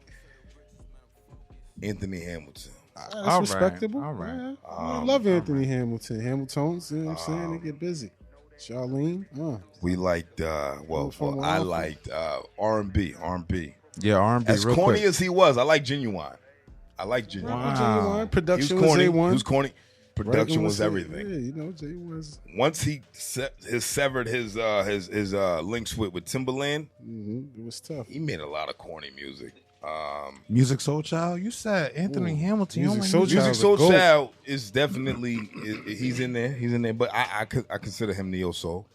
Anthony Hamilton. That's All right. respectable. All right. Yeah. I love Anthony Hamilton. Hamiltons, you know what I'm saying? They get busy. Charlene. We liked I liked R&B. Yeah, R&B. As real corny quick. as he was, I like Genuine. I like Genuine. Genuine. He was Production was corny. A1. He was corny. Production was Yeah, everything. you know, Jay was. Once he severed his links with Timberland, It was tough. he made a lot of corny music. Music Soul Child. You said Anthony Hamilton. You don't Music like Soul music? Music Child's a Soul goat. Child is definitely he's in there. He's in there, but I consider him neo soul.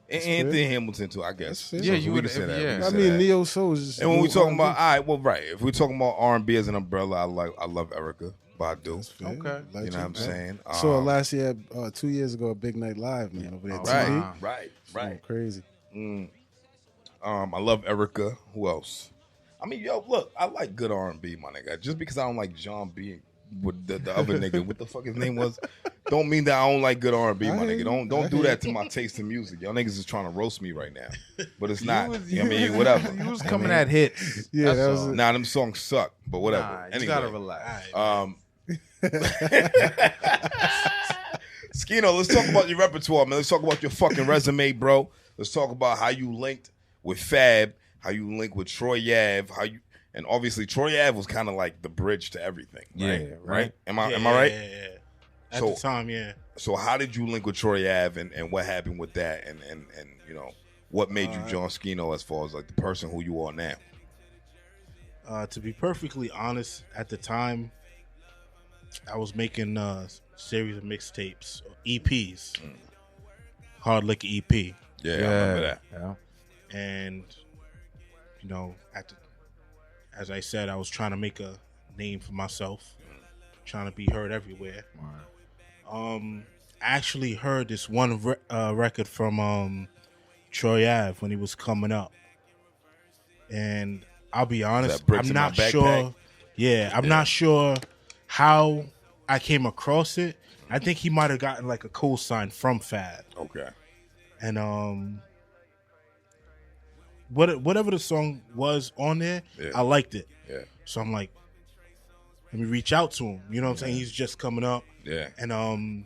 And Anthony Hamilton too, I guess. fair. Yeah, So you we would- can say that. yeah. We can I say mean, that. Neo Soul is just. And when we new talking about, R&B. all right, well, right. If we're talking about R&B as an umbrella, I love Erica Badu. Fair. Okay. You know what I'm Legend. saying? Saw her last year, 2 years ago, a Big Night Live, man, over there. TV. Right. Oh, crazy. I love Erica. Who else? I mean, yo, look, I like good R&B, my nigga. Just because I don't like John B with the other nigga, what the fuck his name was, don't mean that I don't like good R&B, my nigga. Don't do that to my taste in music. Y'all niggas is trying to roast me right now, but it's not. I mean, whatever. You was coming at hits. Yeah, That's that was all. it. Nah, them songs suck, but whatever. Nah, you Anyway, gotta relax. Scino, let's talk about your repertoire, man. Let's talk about your fucking resume, bro. Let's talk about how you linked with Fab, how you linked with Troy Ave, and obviously Troy Ave was kind of like the bridge to everything, right? Yeah, Right? Am I Yeah, right? Yeah. At So- the time, yeah. So how did you link with Troy Ave, and what happened with that, and you know what made you John Scino as far as like the person who you are now? To be perfectly honest, at the time, I was making a series of mixtapes, EPs, Hard Liquor EP, Yeah, I remember that. Yeah. and you know, as I said, I was trying to make a name for myself, trying to be heard everywhere. I actually heard this one record from Troy Ave when he was coming up, and I'll be honest, that Bricks I'm in My not Backpack? sure. Yeah, I'm not sure how I came across it. I think he might have gotten like a cosign from Fab, Okay. and whatever the song was on there, Yeah. I liked it. Yeah. So I'm like, let me reach out to him. You know what I'm saying? He's just coming up, Yeah. and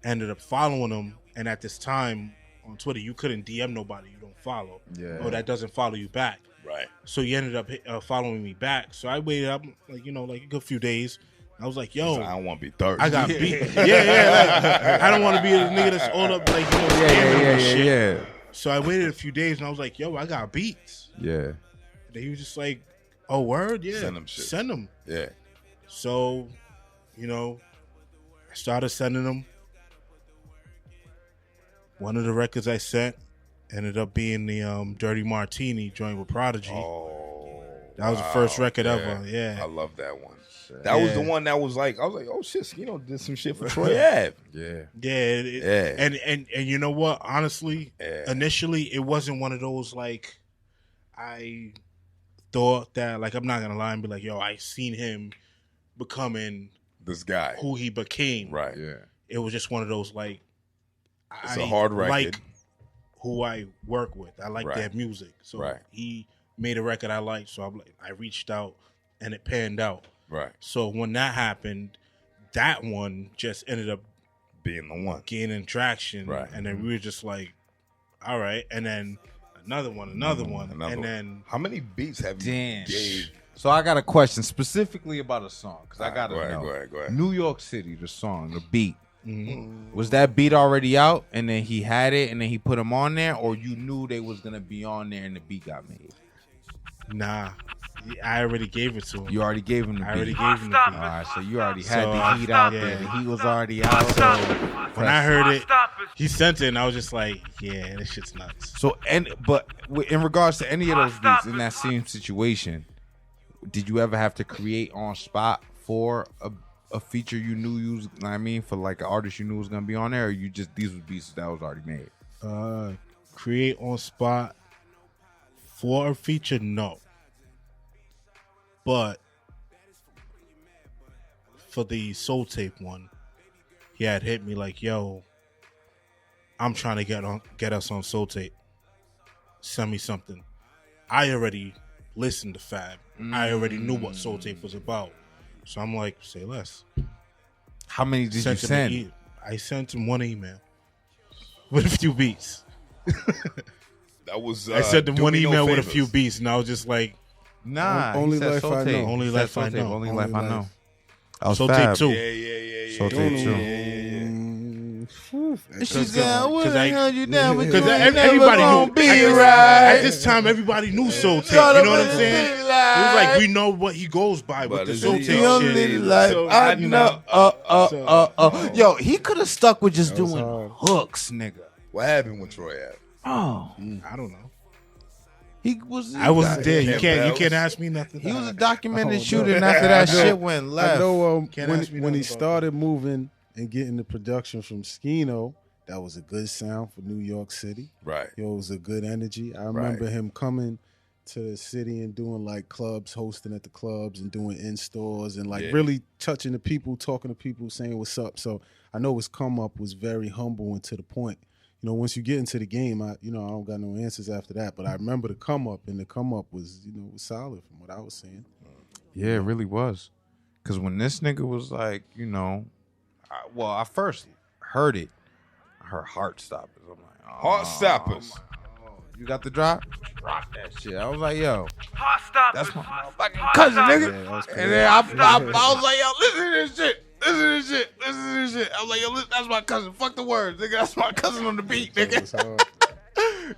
ended up following him. And at this time on Twitter, you couldn't DM nobody you don't follow, Yeah. or that doesn't follow you back. Right. So he ended up following me back. So I waited up like a good few days. I was like, yo, I don't want to be thirsty. I got beat. Like, I don't want to be a nigga that's all up like scamming and shit. Yeah. So I waited a few days and I was like, yo, I got beats. Yeah. And he was just like, oh, word? Yeah. Send 'em shit. Send them. Yeah. So, I started sending them. One of the records I sent ended up being the Dirty Martini joint with Prodigy. Oh. That was the first record yeah. ever. Yeah. I love that one. That was the one that was like, I was like, oh shit, Scino did some shit for Troy Ave. Yeah. Yeah. Yeah. And you know what? Honestly, Yeah. initially it wasn't one of those like I thought that, like, I'm not gonna lie and be like, yo, I seen him becoming This guy. who he became. Right. Yeah. It was just one of those like It's a hard record. like who I work with. I like Right. their music. So Right. he made a record I liked. So I reached out and it panned out. Right. So when that happened, that one just ended up Being the one. gaining traction. Right. And then we were just like, all right. And then another one, and one. then How many beats have you Damn. gave? So I got a question specifically about a song because I gotta Go ahead, know. go ahead. New York City, the song, the beat. mhm. Was that beat already out and then he had it and then he put them on there, or you knew they was gonna be on there and the beat got made? Nah, I already gave it to him. You already gave him the beat. I already gave him the All beat. right, so you already had So, the heat out yeah. there. The heat was already out. So When I heard it, he sent it, and I was just like, "Yeah, this shit's nuts." So, but in regards to any of those beats in that same situation, did you ever have to create on spot for a feature you knew you was, you know what I mean, for like an artist you knew was gonna be on there, or you just these was beats that was already made? Create on spot for a feature, no. But for the Soul Tape one, he had hit me like, "Yo, I'm trying to get us on Soul Tape. Send me something." I already listened to Fab. I already knew what Soul Tape was about. So I'm like, say less. How many did you Him an send? I sent him one email with a few beats. That was. I sent him Do one Me No email with a Favors. few beats, and I was just like, Nah, Only he said Life Soul I Tape. Know. Only He said Life Soul I Tape. Know. Only Only Life I Life. Know. I was Soul Fab. Tape 2. Yeah. Soul Tape Don't too. know. And she said, "I would have held you down, but Because you ain't never everybody gonna knew. be At right." this time, everybody knew Soul Tape. You Shut know up what I'm and saying? think It like- was like we know what he goes by But with the it's Soul the Tape Only shit. life So, I you know. Yo, he could have stuck with just That was doing hard. hooks, nigga. What happened with Troy Ave? Oh, I don't know. he was. I wasn't there. You Campbell's. can't ask me nothing. He was a I documented don't shooter, know. and after that I know- shit went left. I know Can't ask me when he nothing about started moving and getting the production from Scino, that was a good sound for New York City. Right. Yo, it was a good energy. I remember him coming to the city and doing like clubs, hosting at the clubs and doing in stores and like really touching the people, talking to people, saying what's up. So I know his come up was very humble and to the point. You know, once you get into the game, I don't got no answers after that. But I remember the come up, and the come up was, was solid from what I was seeing. Yeah, it really was. Because when this nigga was like, I first heard it. I heard Heartstoppers. I'm like, oh, Heartstoppers. You got the drop? Drop that shit. I was like, yo, that's my fucking Yeah, cousin, nigga. that was And then I was like, yo, listen to this shit. Listen to this shit. Listen to this shit. I was like, yo, listen, that's my cousin. Fuck the words, nigga. That's my cousin on the beat, It nigga. was hard.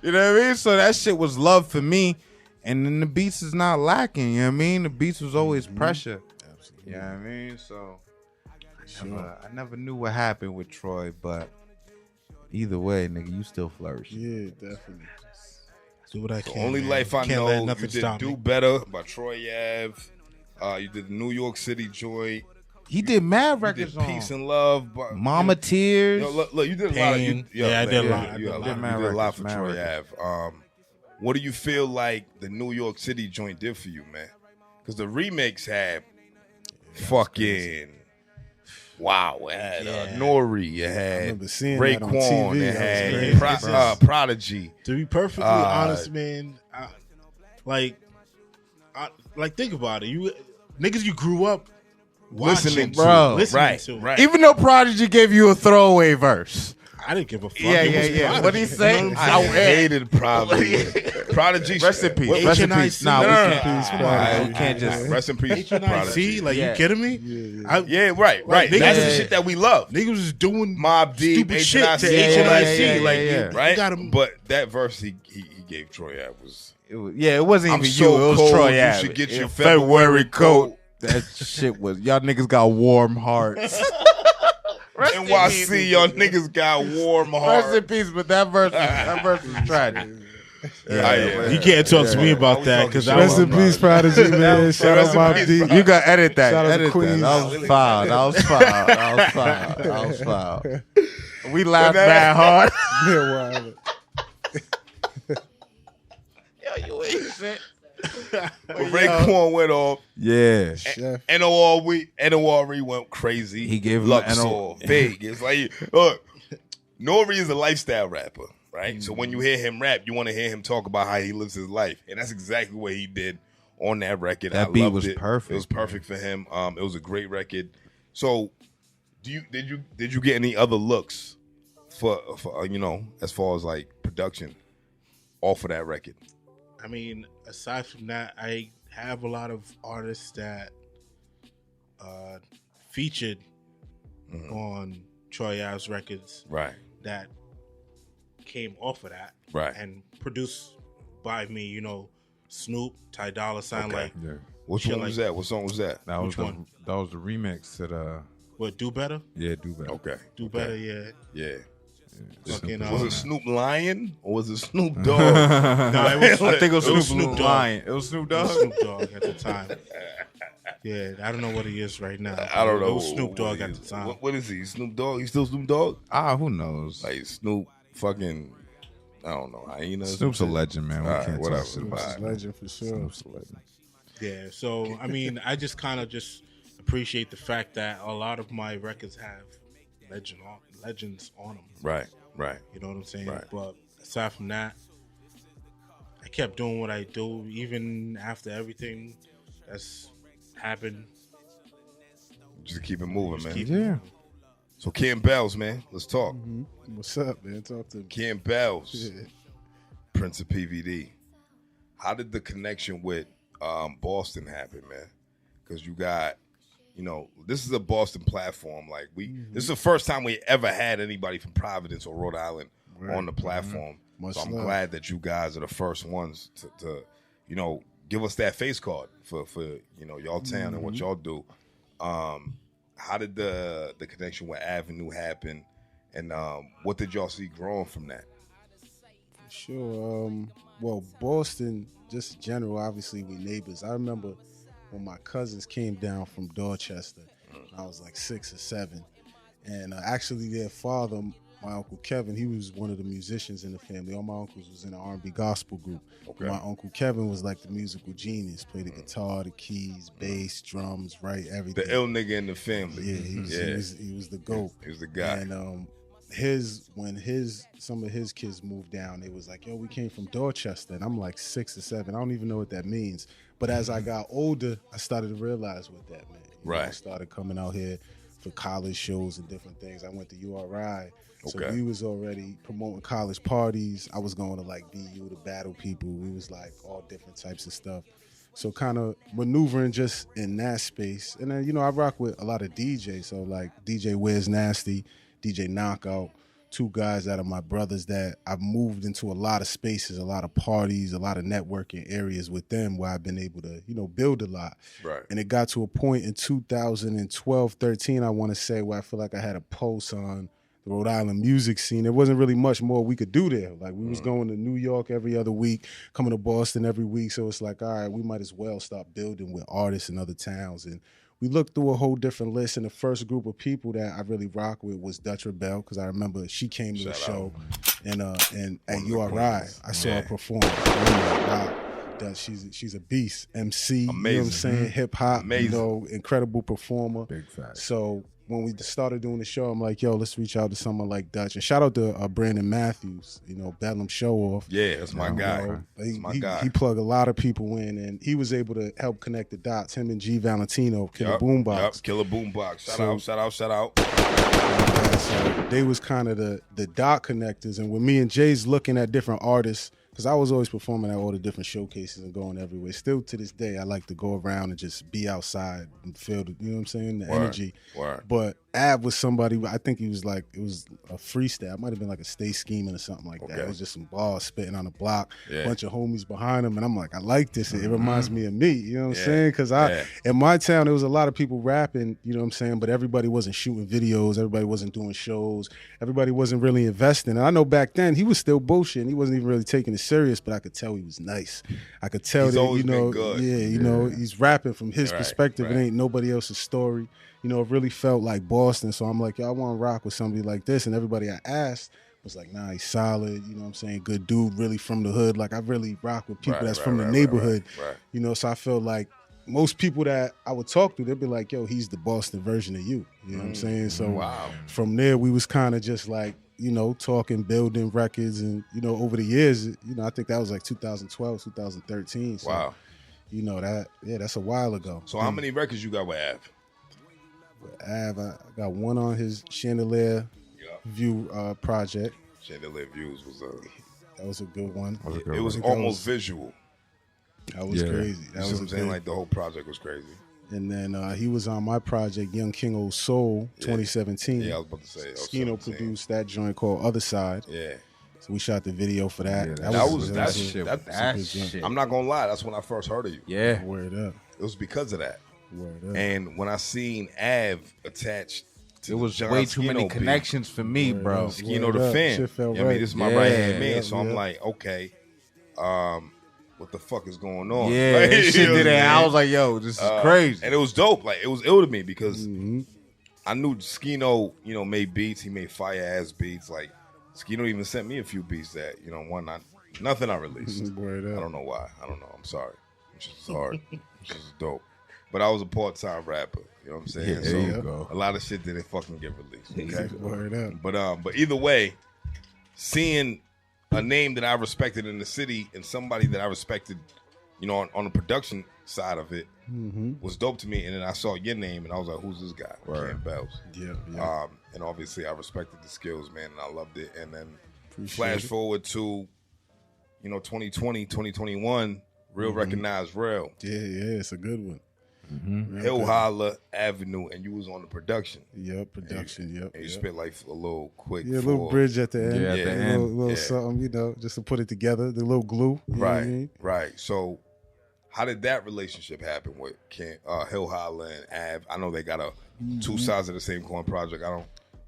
You know what I mean? So that shit was love for me. And then the beats is not lacking. You know what I mean? The beats was always pressure. Absolutely. You know what I mean? So I never knew what happened with Troy, but either way, nigga, you still flourish. Yeah, definitely. Do what I The can. only man. life I Can't let know, you nothing did stop Do me. Better by Troy Ave. You did the New York City joint. He did mad You records did on Peace and Love. By, Mama Tears. look, you did a lot of. Pain. You, Yeah, I did a lot. You I did did a a lot. lot. You Mad did a lot records, for mad Troy records. Ave. What do you feel like the New York City joint did for you, man? Because the remix had fucking. Wow, it had N.O.R.E. It had remember seeing that on Raekwon. TV. It That was had crazy. Prodigy. To be perfectly honest, man, like think about it. You niggas, you grew up Listening watching, to, Bro. listening right, to. right. Even though Prodigy gave you a throwaway verse. I didn't give a fuck. Yeah, It yeah, was yeah. Prodigy. What'd he say? You know what I I'm saying? hated Prodigy. Rest in peace. What- Rest in HNIC. peace. Nah, No, we no, can't. no, Peace, come Prodigy. on. We can't just. Rest in peace, Prodigy. HNIC, like Yeah. you kidding me? Yeah. Yeah, right. niggas- That's the Yeah. shit that we love. Niggas was doing Mob Deep, stupid shit to HNIC, HNIC. yeah, Like, yeah. you right? got him. But that verse he gave Troy Ave was. It wasn't I'm even so you. It was cold, Troy you Ave. should get your Yeah, February coat. That shit was. Y'all niggas got warm hearts. NYC, y'all niggas got warm Rest in heart. peace, but that verse was tragic. Yeah. You can't talk to me about that because I Rest was in peace, Prodigy, man. Shout Rest out in Mob peace, Deep. Prodigy. You gotta edit that. Shout out to Edit that. Queens. That was foul. That was foul. That was foul. That was foul. We laughed mad hard. Yeah, well, Yo, you ain't shit. Raekwon went off. Yeah. Chef. N.O.R.E. went crazy. He gave him Luxor, the Big. It's like, look, N.O.R.E. is a lifestyle rapper, right? So when you hear him rap, you want to hear him talk about how he lives his life, and that's exactly what he did on that record. That I beat loved was it. perfect, It was perfect for him. It was a great record. So, did you get any other looks for as far as like production off of that record? I mean, aside from that, I have a lot of artists that featured on Troy Ave's records Right, that came off of that right. and produced by me. You know, Snoop, Ty Dolla $ign, Okay. like Yeah. Which Shit one like- was that? What song was that? That was Which the one? that was the remix to what? Do Better, Do Better. Okay, Do okay. Better, yeah. Yeah. Fucking, Was it Snoop Lion or was it Snoop Dogg? No, it was, I think it was It was Snoop Snoop Dogg. Lion. It was Snoop It was Dogg. Snoop Dogg at the time. Yeah, I don't know what he is right now. I don't know. It was Snoop what Dogg he at is. the time. What is he? Snoop Dogg? He's still Snoop Dogg? Who knows? Like Snoop fucking, I don't know. Hyenas? Snoop's a legend, man. We All right, can't whatever. talk shit Snoop's about a legend for sure. Snoop's a legend. Yeah, so I mean, I just kind of just appreciate the fact that a lot of my records have legends on them. Right, right. You know what I'm saying? Right. But aside from that, I kept doing what I do even after everything that's happened. Just keep it moving, man. Keep- Yeah. So Ken Bells, man. Let's talk. What's up, man? Talk to me. Ken Bells, Yeah. Prince of PVD. How did the connection with Boston happen, man? Because you got, you know, this is a Boston platform. Like this is the first time we ever had anybody from Providence or Rhode Island on the platform. So I'm glad that you guys are the first ones to you know, give us that face card for you know, y'all town and what y'all do. How did the connection with Avenue happen, and what did y'all see growing from that? Sure. Well, Boston, just in general, obviously we neighbors. I remember when my cousins came down from Dorchester. I was like 6 or 7, and actually their father, my Uncle Kevin, he was one of the musicians in the family. All my uncles was in an R&B gospel group. Okay. My Uncle Kevin was like the musical genius, played the guitar, the keys, bass, drums, right, everything. The ill nigga in the family. Yeah, he was the GOAT. He was the guy. And when some of his kids moved down, they was like, yo, we came from Dorchester. And I'm like 6 or 7. I don't even know what that means. But as I got older, I started to realize what that meant. Right. I started coming out here for college shows and different things. I went to N.O.R.E. So we was already promoting college parties. I was going to like BU to battle people. We was like all different types of stuff. So kind of maneuvering just in that space. And then, you know, I rock with a lot of DJs. So like DJ Wiz Nasty, DJ Knockout, 2 guys that are my brothers that I've moved into a lot of spaces, a lot of parties, a lot of networking areas with them where I've been able to, you know, build a lot. Right. And it got to a point in 2012, 13, I want to say, where I feel like I had a pulse on the Rhode Island music scene. There wasn't really much more we could do there. Like we was going to New York every other week, coming to Boston every week. So it's like, all right, we might as well start building with artists in other towns. And we looked through a whole different list, and the first group of people that I really rock with was Dutch Rebel, because I remember she came to the show, and at N.O.R.E. I saw her perform. She's a beast, MC, amazing. You know what I'm saying, hip hop, amazing. You know, incredible performer. Big fact. So when we started doing the show, I'm like, yo, let's reach out to someone like Dutch. And shout out to Brandon Matthews, you know, Bedlam Show Off. Yeah, that's my guy. That's my guy. He plugged a lot of people in, and he was able to help connect the dots. Him and G Valentino, Killer Boombox. Yep, Killer Boombox. Shout out. So they was kind of the dot connectors. And with me and Jay's looking at different artists, because I was always performing at all the different showcases and going everywhere. Still to this day, I like to go around and just be outside and feel the, you know what I'm saying, the energy. But Av was somebody, I think he was like, it was a freestyle. It might have been like a stay scheming or something like that. It was just some balls spitting on the block, a bunch of homies behind him. And I'm like, I like this. It reminds me of me, you know what I'm saying? Because in my town, there was a lot of people rapping, you know what I'm saying? But everybody wasn't shooting videos. Everybody wasn't doing shows. Everybody wasn't really investing. And I know back then, he was still bullshitting. He wasn't even really taking it serious, but I could tell he was nice. I could tell that, you know, you know, he's rapping from his perspective. It ain't nobody else's story. You know, it really felt like Boston. So I'm like, yo, I want to rock with somebody like this. And everybody I asked was like, nah, he's solid. You know what I'm saying? Good dude, really from the hood. Like, I really rock with people that's from the neighborhood. You know, so I felt like most people that I would talk to, they'd be like, yo, he's the Boston version of you. You know what I'm saying? So from there, we was kind of just like, you know, talking, building records. And, you know, over the years, you know, I think that was like 2012, 2013. So, you know, that's a while ago. So how many records you got with Av? Av, I got one on his Chandelier View project. Chandelier Views was that was a good one. It was almost visual. That was crazy. That was what I'm saying, like the whole project was crazy. And then he was on my project, Young King Old Soul, 2017. Yeah, I was about to say. Scino produced that joint called Other Side. Yeah. So we shot the video for that. That shit. I'm not gonna lie, that's when I first heard of you. Yeah. Word up. It was because of that. Word up. And when I seen Av attached to it was John way too many Scino connections for me, bro. Scino the fan. Shit felt I mean, this is my right hand man. So I'm like, okay, what the fuck is going on? Yeah, like, shit did that. I was like, yo, this is crazy. And it was dope. Like, it was ill to me because I knew Scino, you know, made beats. He made fire ass beats. Like, Scino even sent me a few beats that, you know, nothing I released. Word up. I don't know why. I don't know. I'm sorry. It's just hard. It's just dope. But I was a part-time rapper. You know what I'm saying? Yeah, there you go. A lot of shit didn't fucking get released. Okay? Word up. But either way, seeing a name that I respected in the city and somebody that I respected, you know, on the production side of it was dope to me. And then I saw your name and I was like, who's this guy? Ken Bells. Yeah. And obviously I respected the skills, man, and I loved it. And then Appreciate it. forward to, you know, 2020, 2021, real recognized real. Yeah, it's a good one. Hill Holler Avenue, and you was on the production. Yep, production. Yep. And you spit like a little quick. Yeah, a little bridge at the end. Yeah, at the end. A little something, you know, just to put it together. The little glue. You know what I mean? Right. So, how did that relationship happen with Hill Holler and Ave? I know they got two sides of the same coin project.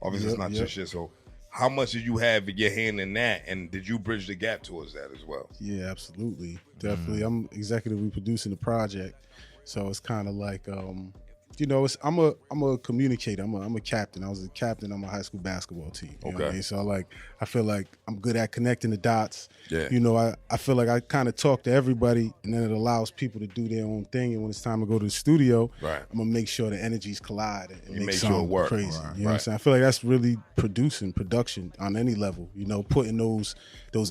Obviously, it's not just shit. So, how much did you have in your hand in that, and did you bridge the gap towards that as well? Yeah, absolutely, definitely. I'm executively producing the project, so it's kind of like, you know, I'm a communicator. I'm a captain. I was a captain on my high school basketball team. You know what I mean? So I feel like I'm good at connecting the dots. Yeah. You know, I feel like I kind of talk to everybody, and then it allows people to do their own thing. And when it's time to go to the studio, I'm gonna make sure the energies collide and make something sure it crazy. You know what I'm saying? I feel like that's really production on any level. You know, putting those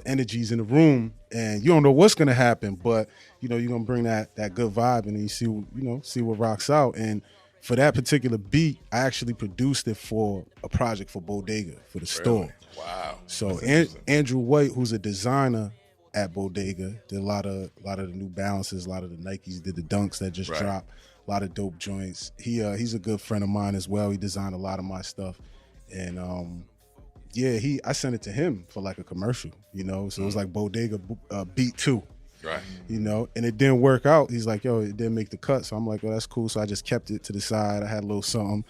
energies in the room, and you don't know what's gonna happen, but you know you're gonna bring that good vibe, and then you see what rocks out. And for that particular beat, I actually produced it for a project for Bodega, for the store. Wow. So Andrew White, who's a designer at Bodega, did a lot of the New Balances, a lot of the Nikes, did the Dunks that just dropped, a lot of dope joints. He's a good friend of mine as well. He designed a lot of my stuff. And I sent it to him for like a commercial, you know. So it was like Bodega beat 2. Right. You know, and it didn't work out. He's like, yo, it didn't make the cut. So I'm like, oh, that's cool. So I just kept it to the side. I had a little something.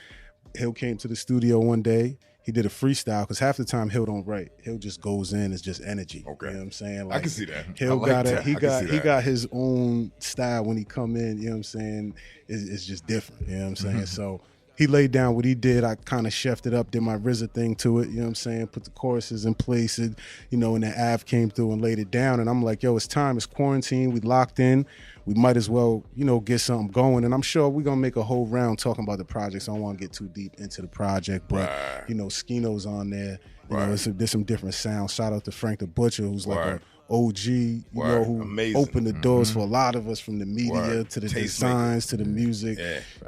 Hill came to the studio one day. He did a freestyle, because half the time Hill don't write. Hill just goes in. It's just energy. Okay. You know what I'm saying? Like, I can see that. Hill he got his own style when he come in. You know what I'm saying? It's just different. You know what I'm saying? So he laid down what he did. I kind of chefed it up, did my RZA thing to it, you know what I'm saying? Put the choruses in place, and, you know, and the Av came through and laid it down. And I'm like, yo, it's time. It's quarantine. We locked in. We might as well, you know, get something going. And I'm sure we're going to make a whole round talking about the project, so I don't want to get too deep into the project. But, you know, Scino's on there. You know, there's some different sounds. Shout out to Frank the Butcher, who's like a OG, you know, who opened the doors for a lot of us, from the media to the designs to the music,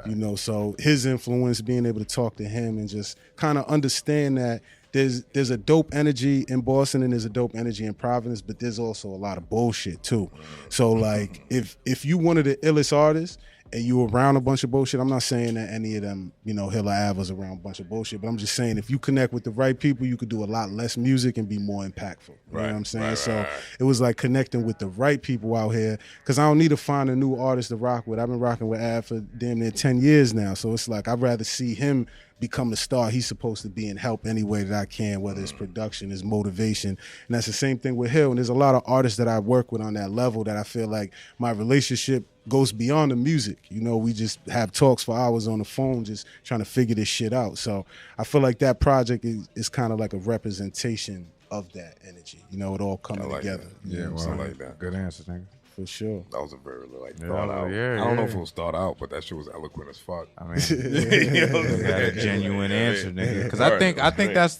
you know. So his influence, being able to talk to him and just kind of understand that there's a dope energy in Boston and there's a dope energy in Providence, but there's also a lot of bullshit too. So like if you one of the illest artists and you around a bunch of bullshit, I'm not saying that any of them, you know, Hill or Ave was around a bunch of bullshit, but I'm just saying if you connect with the right people, you could do a lot less music and be more impactful. You know what I'm saying? So it was like connecting with the right people out here, because I don't need to find a new artist to rock with. I've been rocking with Ave for damn near 10 years now. So it's like I'd rather see him become the star he's supposed to be and help any way that I can, whether it's production, it's motivation. And that's the same thing with Hill. And there's a lot of artists that I work with on that level that I feel like my relationship goes beyond the music. You know, we just have talks for hours on the phone just trying to figure this shit out. So I feel like that project is kind of like a representation of that energy. You know, it all coming together. Yeah, well, I like that. Good answer, nigga. For sure. That was a very thought out. Yeah, I don't know if it was thought out, but that shit was eloquent as fuck. I mean, you know, got a genuine answer, nigga. Because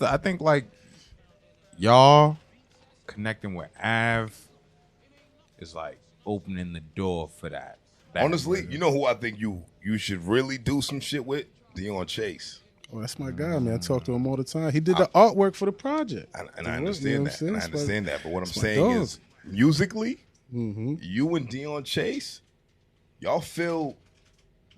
I think like y'all connecting with Av is like opening the door for that. Honestly, you know who I think you should really do some shit with? Dion Chase. Oh, that's my guy, man. I talk to him all the time. He did the artwork for the project. And I understand that. And I understand that. But what I'm saying is, musically, you and Dion Chase, y'all fill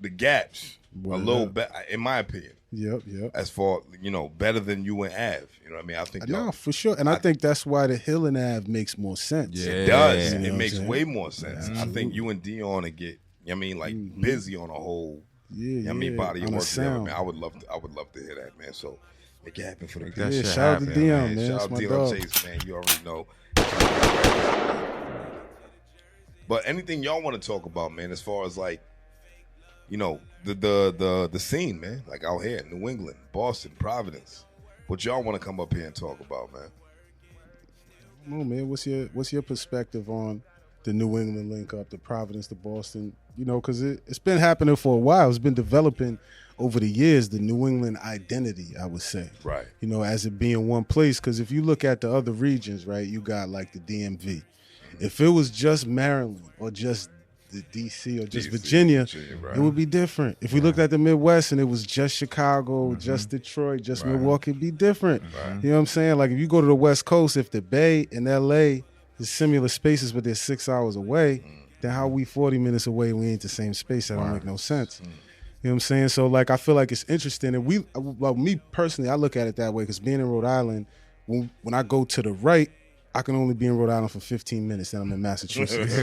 the gaps a little bit, in my opinion. Yep. As far, you know, better than you and Av. You know what I mean? I think no, for sure. And I think that's why the Hill and Av makes more sense. Yeah, it does. You know, it makes way more sense. I think you and Dion to get, I mean, like busy on a whole, I mean, body of work together, man. I would love to hear that, man. So make it happen for the people. Shout out to Dion, man. Shout out to Dion Chase, man. You already know. But anything y'all want to talk about, man, as far as like, you know, the scene, man, like out here in New England, Boston, Providence. What y'all want to come up here and talk about, man? Oh man, what's your perspective on the New England link up, the Providence, the Boston? You know, because it's been happening for a while. It's been developing over the years, the New England identity, I would say. Right. You know, as it being one place. Because if you look at the other regions, right, you got like the DMV. If it was just Maryland or just the DC or just Virginia, right. It would be different. If we looked at the Midwest and it was just Chicago, just Detroit, just Milwaukee, it'd be different. Right. You know what I'm saying? Like if you go to the West Coast, if the Bay and LA is similar spaces but they're 6 hours away, then how we 40 minutes away, we ain't the same space? That don't make no sense. You know what I'm saying? So like, I feel like it's interesting, and me personally, I look at it that way because being in Rhode Island, when I go to the right, I can only be in Rhode Island for 15 minutes, then I'm in Massachusetts,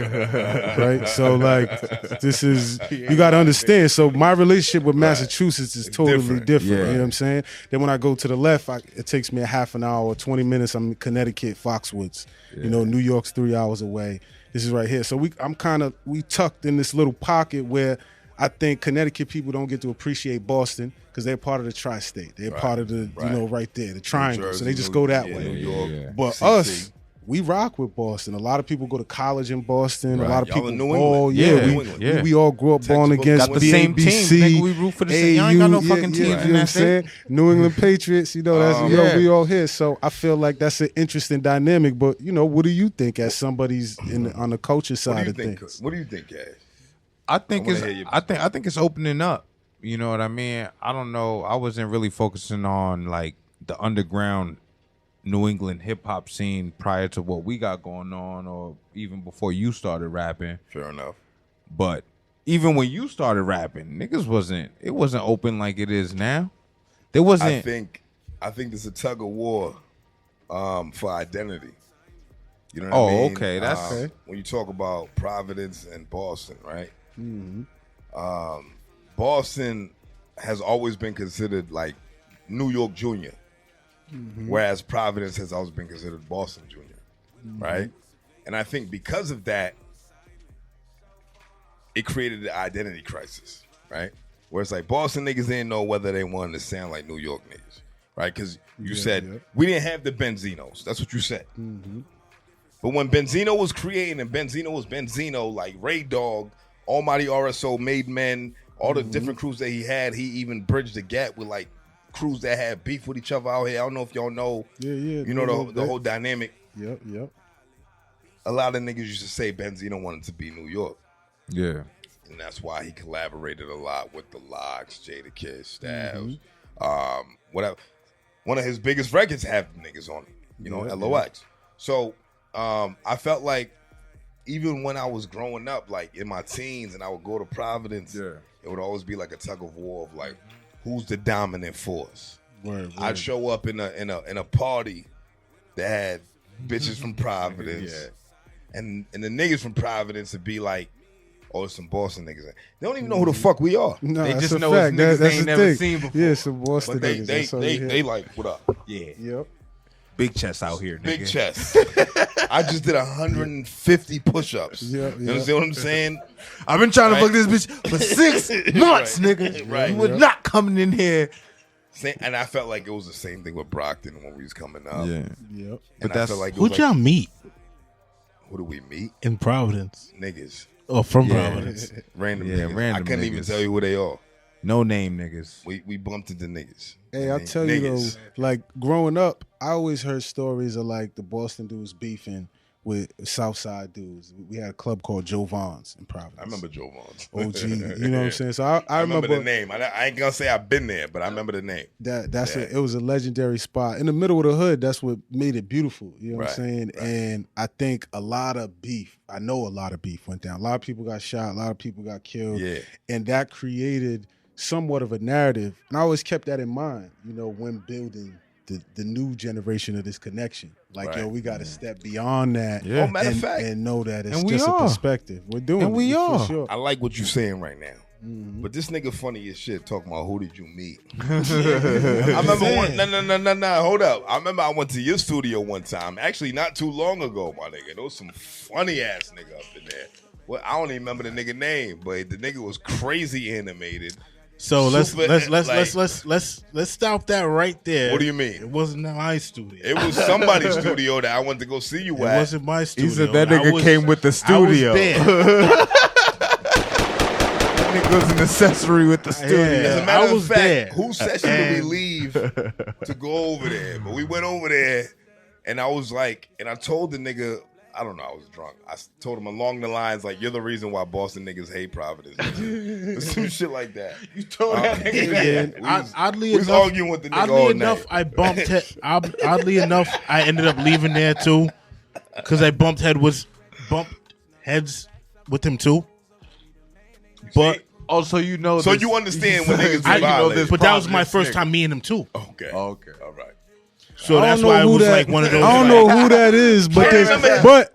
right? So like, this is, you got to understand. So my relationship with Massachusetts is totally different. You know what I'm saying? Then when I go to the left, it takes me a half an hour, 20 minutes. I'm in Connecticut, Foxwoods. You know, New York's 3 hours away. This is right here. So we tucked in this little pocket where I think Connecticut people don't get to appreciate Boston because they're part of the tri-state. They're part of the, you know, right there, the triangle. Jersey, so they just go that way. New York, But CC. us, we rock with Boston. A lot of people go to college in Boston. A lot of Y'all people in New England. New England. We all grew up balling against got the same team. Nigga, we root for the same. Y'all ain't got no fucking teams you in know what that I'm saying? New England Patriots, you know, that's we all here. So I feel like that's an interesting dynamic. But, you know, what do you think as somebody's on the culture side of things? What do you think, Cash? I think it's opening up. You know what I mean? I don't know. I wasn't really focusing on like the underground New England hip hop scene prior to what we got going on, or even before you started rapping. Fair enough. But even when you started rapping, niggas wasn't open like it is now. There wasn't. I think there's a tug of war for identity. You know what I mean? Okay, that's when you talk about Providence and Boston, right? Boston has always been considered like New York Junior. Whereas Providence has always been considered Boston Junior, right? And I think because of that, it created an identity crisis, right? Where it's like Boston niggas didn't know whether they wanted to sound like New York niggas, right? Because you said we didn't have the Benzinos. That's what you said. But when Benzino was creating, and Benzino was Benzino, like Ray Dog, Almighty RSO, Made Men, all the different crews that he had, he even bridged the gap with like crews that had beef with each other out here. I don't know if y'all know, you know, the whole dynamic. Yep. A lot of niggas used to say Benzino wanted to be New York. Yeah. And that's why he collaborated a lot with the Locks, Jada Kiss, Styles. Whatever. One of his biggest records have niggas on it, you know, LOX. So I felt like even when I was growing up, like in my teens, and I would go to Providence, it would always be like a tug of war of like, who's the dominant force? I'd show up in a party that had bitches from Providence, and the niggas from Providence would be like, oh, it's some Boston niggas. They don't even know who the fuck we are. No, they just that's know a fact. it's niggas they That's ain't the never thing. seen before. Yeah, some Boston But niggas. they like, what up? Yeah. Yep. Big chest out here, nigga. Big chest. I just did 150 push-ups. You understand what I'm saying? I've been trying to fuck this bitch for 6 months, nigga. Right. You were not coming in here. And I felt like it was the same thing with Brockton when we was coming up. Yeah. Yep. But I felt like Who'd y'all meet who do we meet? in Providence? Niggas. Oh, from Providence. Random Yeah, niggas. random I couldn't even niggas. tell you who they are. No name niggas. We bumped into niggas. Hey, And I'll they- tell you niggas. though, like growing up, I always heard stories of like the Boston dudes beefing with Southside dudes. We had a club called Joe Vaughn's in Providence. I remember Joe Vaughn's. OG, you know what I'm saying? So I remember the name. I ain't gonna say I've been there, but I remember the name. It was a legendary spot in the middle of the hood. That's what made it beautiful. You know what I'm saying? Right. And I think a lot of beef. I know a lot of beef went down. A lot of people got shot. A lot of people got killed. Yeah. And that created somewhat of a narrative. And I always kept that in mind. You know, when building the new generation of this connection. Like, yo, we got to step beyond that. Yeah. Oh, matter of fact. And know that it's And we just a are. perspective. We're doing And we it are. for sure. I like what you're saying right now. But this nigga funny as shit talking about who did you meet. I remember no, hold up. I remember I went to your studio one time, actually not too long ago, my nigga. There was some funny ass nigga up in there. Well, I don't even remember the nigga name, but the nigga was crazy animated. So let's Super, stop that right there. What do you mean? It wasn't my studio. It was somebody's studio that I went to go see you It at. wasn't my studio. He said that I nigga was- came with the I was studio. there. That nigga was an accessory with the studio. As a Yeah, matter I of was fact, there. whose session did we leave to go over there? But we went over there, and I was like, and I told the nigga, I don't know, I was drunk. I told him along the lines like, "You're the reason why Boston niggas hate Providence." Some shit like that. You told that nigga that. We was arguing with the nigga all Oddly night. enough, oddly enough, I ended up leaving there too, because I bumped heads with him too. But also, you know, So you understand when niggas be violated. but that was my first time meeting him too. Okay. Okay. All right. So I that's don't why know it who was that- like one of those. I don't like, know who that is,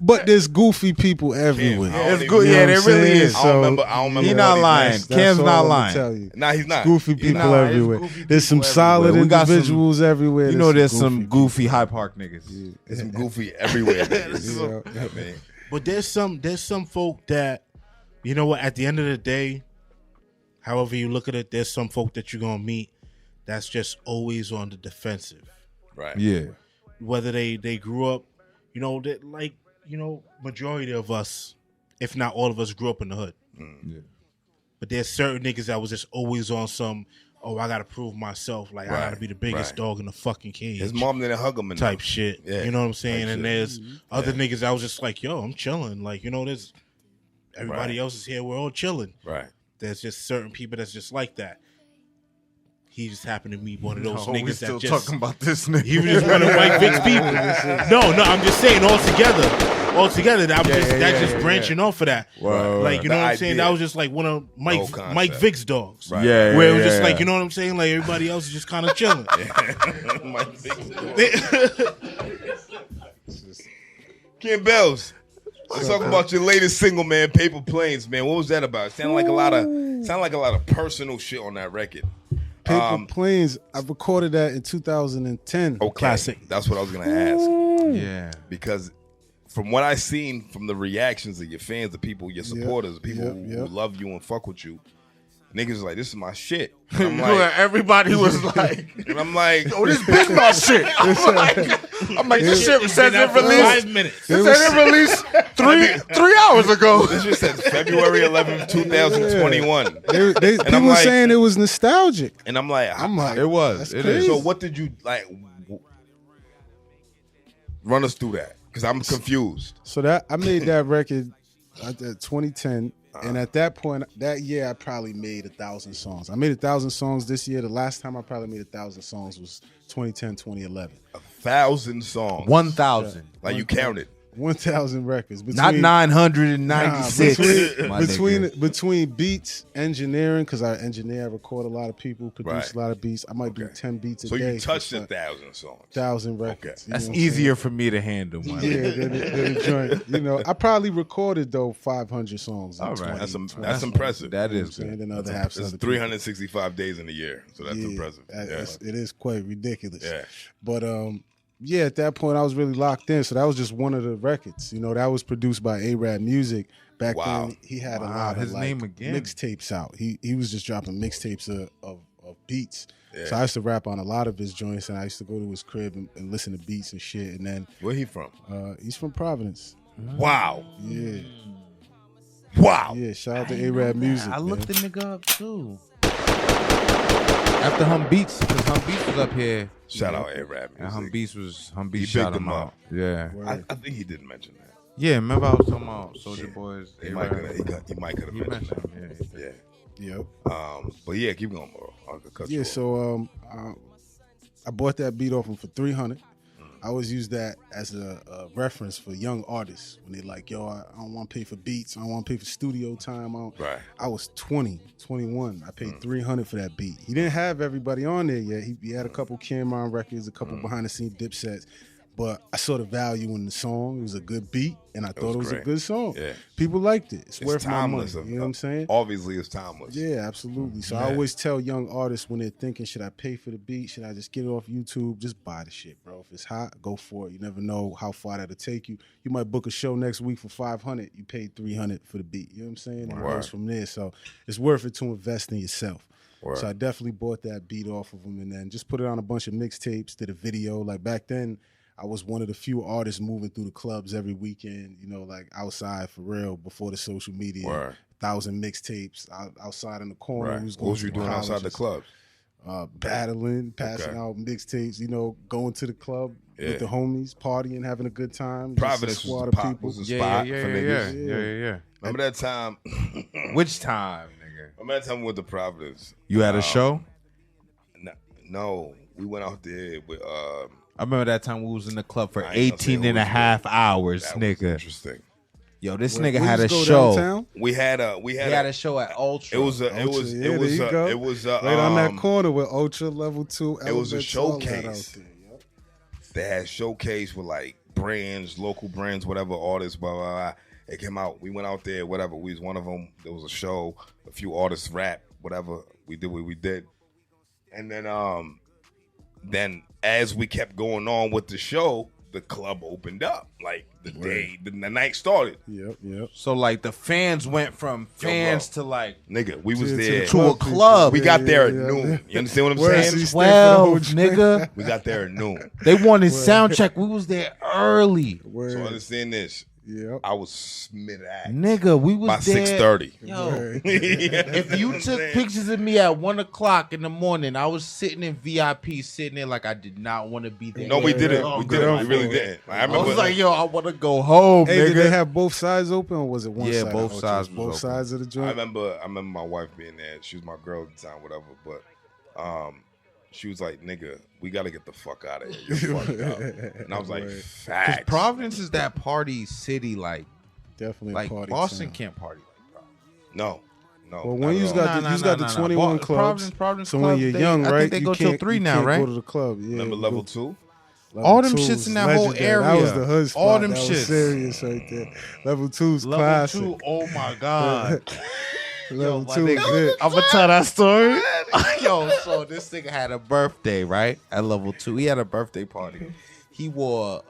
but there's goofy people everywhere. I don't It's even- good. You know Yeah, what there I'm really saying? is. I don't remember. He what not his lying. name- Cam's all not I'm lying. tell you. Nah, he's not. Goofy He's people not. There's everywhere. goofy There's some people solid everywhere. We got some- individuals everywhere. You know, there's some goofy High Park niggas. There's some goofy everywhere. niggas. Yeah. I mean, But there's some folk that, you know what? At the end of the day, however you look at it, there's some folk that you're gonna meet that's just always on the defensive. right. Yeah. Whether they grew up, you know, that like, you know, majority of us, if not all of us, grew up in the hood. Yeah. But there's certain niggas that was just always on some, oh, I gotta prove myself, like I Right, gotta be the biggest right. dog in the fucking cage. His mom didn't hug him enough. Type shit. Yeah, You know what I'm saying? type And shit. there's other niggas I was just like, yo, I'm chilling. Like, you know, there's everybody Right. else is here, we're all chilling. Right. There's just certain people that's just like that. He just happened to be one of those Oh, we niggas still that just talking about this nigga. he was just one of white Vic's people. No, I'm just saying all together. That just branching off of that. Word. Like, you know The what I'm saying? idea. That was just like one of whole concept. Mike Vic's dogs. Right. Yeah, Where it was just yeah. like, you know what I'm saying? Like everybody else is just kind of chilling. Mike Ken Bells. Let's talk about your latest single, man, Paper Planes, man. What was that about? Sound like a lot of personal shit on that record. Paper Planes. I recorded that in 2010. Okay. Classic. That's what I was gonna ask. Yeah. Because from what I've seen from the reactions of your fans, the people, your supporters, the people who love you and fuck with you, niggas is like, this is my shit. And I'm like, Everybody was like, and I'm like, "Oh, this bitch my shit." I'm like, this shit says it released. 5 minutes. It said it released 3 hours ago. this just says February 11th, 2021. People I'm like- saying it was nostalgic. And I'm like, I'm like, It was. that's It crazy. is. so what did you like? Run us through that, because I'm confused. So that I made that record at 2010, and at that point, that year, I probably made 1,000 songs. I made 1,000 songs this year. The last time I probably made 1,000 songs was 2010, 2011. 1,000 songs. 1,000. Like you counted. 1,000 records. Not 996. my nigga. Between beats, engineering, because I engineer, I record a lot of people, produce Right. a lot of beats. I might do Okay. 10 beats a So day. you touched for 1,000 songs. 1,000 records. You That's know what I'm easier for me to handle. saying? Man. Yeah, than a joint. You know, I probably recorded though 500 songs. in All right. 20, That's impressive. That you know what I'm is saying? good. Then other half It's 365 days in a year, so that's impressive. It is quite ridiculous. Yeah. But yeah, at that point I was really locked in. So that was just one of the records. You know, that was produced by A-Rap Music. Back Wow. then he had a Wow, lot of his name again. mixtapes out. He was just dropping mixtapes of beats. Yeah. So I used to rap on a lot of his joints, and I used to go to his crib and listen to beats and shit. And then Where he from? he's from Providence. Wow. Yeah. Wow. Yeah, shout out to A-Rap Music. I looked the man. nigga up too. After Hum Beats, because Hum Beats was up here, Shout out A-Rap. and Hum Beats He shot bigged him him out. up. Yeah, I think he did mention that. yeah. Remember I was talking about Soulja Yeah. Boys. He might A-Rap? could have He mentioned mentioned that. him, yeah. Yeah. Yep. But yeah, keep going, bro. I'll cut you Yeah, off. so I bought that beat off him for $300. I always use that as a reference for young artists when they like, yo, I don't want to pay for beats, I don't want to pay for studio time. Right. I was 20, 21. I paid $300 for that beat. He didn't have everybody on there yet. He had a couple Cameron records, a couple behind the scenes Dipsets. But I saw the value in the song. It was a good beat, and I thought it was a great. good song. Yeah. People liked it. It's It's worth timeless. my money. You know what I'm saying? Obviously, it's timeless. Yeah, absolutely. So I always tell young artists when they're thinking, should I pay for the beat? Should I just get it off YouTube? Just buy the shit, bro. If it's hot, go for it. You never know how far that'll take you. You might book a show next week for $500. You paid $300 for the beat. You know what I'm saying? And it goes from there. So it's worth it to invest in yourself. Word. So I definitely bought that beat off of him and then just put it on a bunch of mixtapes, did a video. Like back then, I was one of the few artists moving through the clubs every weekend, you know, like outside for real before the social media. Word. 1,000 mixtapes outside in the corner. Right. We was What was going you to doing outside the colleges, clubs? battling, passing Okay. out mixtapes, you know, going to the club Yeah. with the homies, partying, having a good time. just a Providence squad was of the, people. was the Yeah, spot yeah, for yeah, niggas. yeah, yeah, yeah. Remember that time? Which time, nigga? Remember that time we went to Providence? You had a show? No, we went out there with. I remember that time we was in the club for I ain't gonna say 18 and who a was half hours, That was nigga. interesting. Yo, this Where nigga you had a just go show. downtown? We had He had a show at Ultra. It was Yeah, there you go. it was Right on that corner with Ultra Level 2. It was a Elements, all that showcase. out there, yep. They had showcase with like brands, local brands, whatever, artists, blah, blah, blah. It came out. We went out there, whatever. We was one of them. There was a show. A few artists rap, whatever. We did what we did. And then as we kept going on with the show, the club opened up. Like the night started. Yep. So like the fans went from fans to like Nigga, we was To there. to a club. We got there at Yeah. noon. You understand what I'm Where saying? is he? Stay for the whole 12, nigga. We got there at noon. They wanted sound check. We was there early, Word. So understand this. Yep. I was mid-act nigga. We was by there 6:30. Yo, Word. if you took pictures of me at 1 o'clock in the morning, I was sitting in VIP, sitting there like I did not want to be there. No, we didn't. Oh, We didn't. We girl. really didn't. I I remember. was like, yo, I want to go home, Hey, did they nigga. have both sides open or was it one Yeah, side? both Oh, sides just was both open. sides of the I joint. remember my wife being there. She was my girl at the time, whatever. But she was like, "Nigga, we got to get the fuck out of here. You're fucked up." And I was like, Word. Because "Facts." Providence is that party city, Definitely like a party Boston town. can't party like Providence. No. Well, not when at you all. got the 21 clubs. Providence So when club, you're young, I right? think they you go till can't- 3 you now, can't right? Go to the club. Yeah, Remember you level go- 2? Level All them two's shits in that whole legendary. That was area. the hood spot. All them that shits. was serious right there. Level 2's Level classic. 2, oh my god. Level my 2 is nigga, it. I'm gonna tell that story. Yo, so this nigga had a birthday, right? At level 2. He had a birthday party. He wore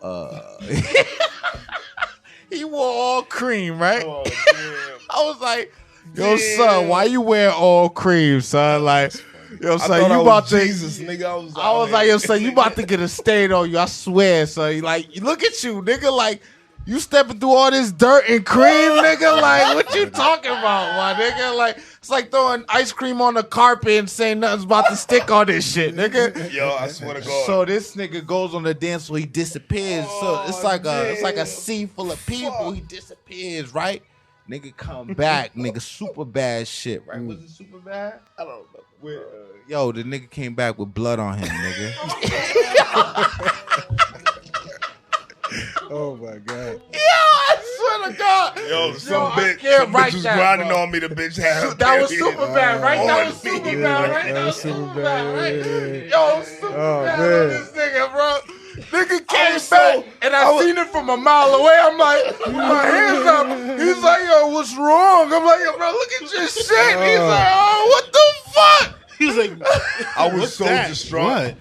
he wore all cream, right? Oh, damn. I was like, yo, son, why you wear all cream, son? Like, yo, I son, thought I you was about to Jesus, nigga. I was like, yo, son, you about to get a stain on you. I swear, son. Like, look at you, nigga. Like, you stepping through all this dirt and cream, nigga. Like, what you talking about, my nigga? Like, it's like throwing ice cream on the carpet and saying nothing's about to stick on this shit, nigga. Yo, I swear to God. So this nigga goes on the dance floor, he disappears. So it's like a sea full of people. He disappears, right? Nigga come back, nigga, super bad shit, right? Was it super bad? I don't know. Yo, the nigga came back with blood on him, nigga. Oh my god. Yo, I swear to God. Yo, some bitch, can't some write bitch was that, grinding bro. on me. The bitch had That was period. super bad, right? Oh, That was yeah, super bad, right? that was super bad, right? yeah. Yo, super Oh, bad man. on this nigga, bro. Nigga came was back, so- and I seen it from a mile away. I'm like, put my hands up. He's like, yo, what's wrong? I'm like, yo, bro, look at your shit. He's like, oh, what the fuck? He's like, I was so distraught.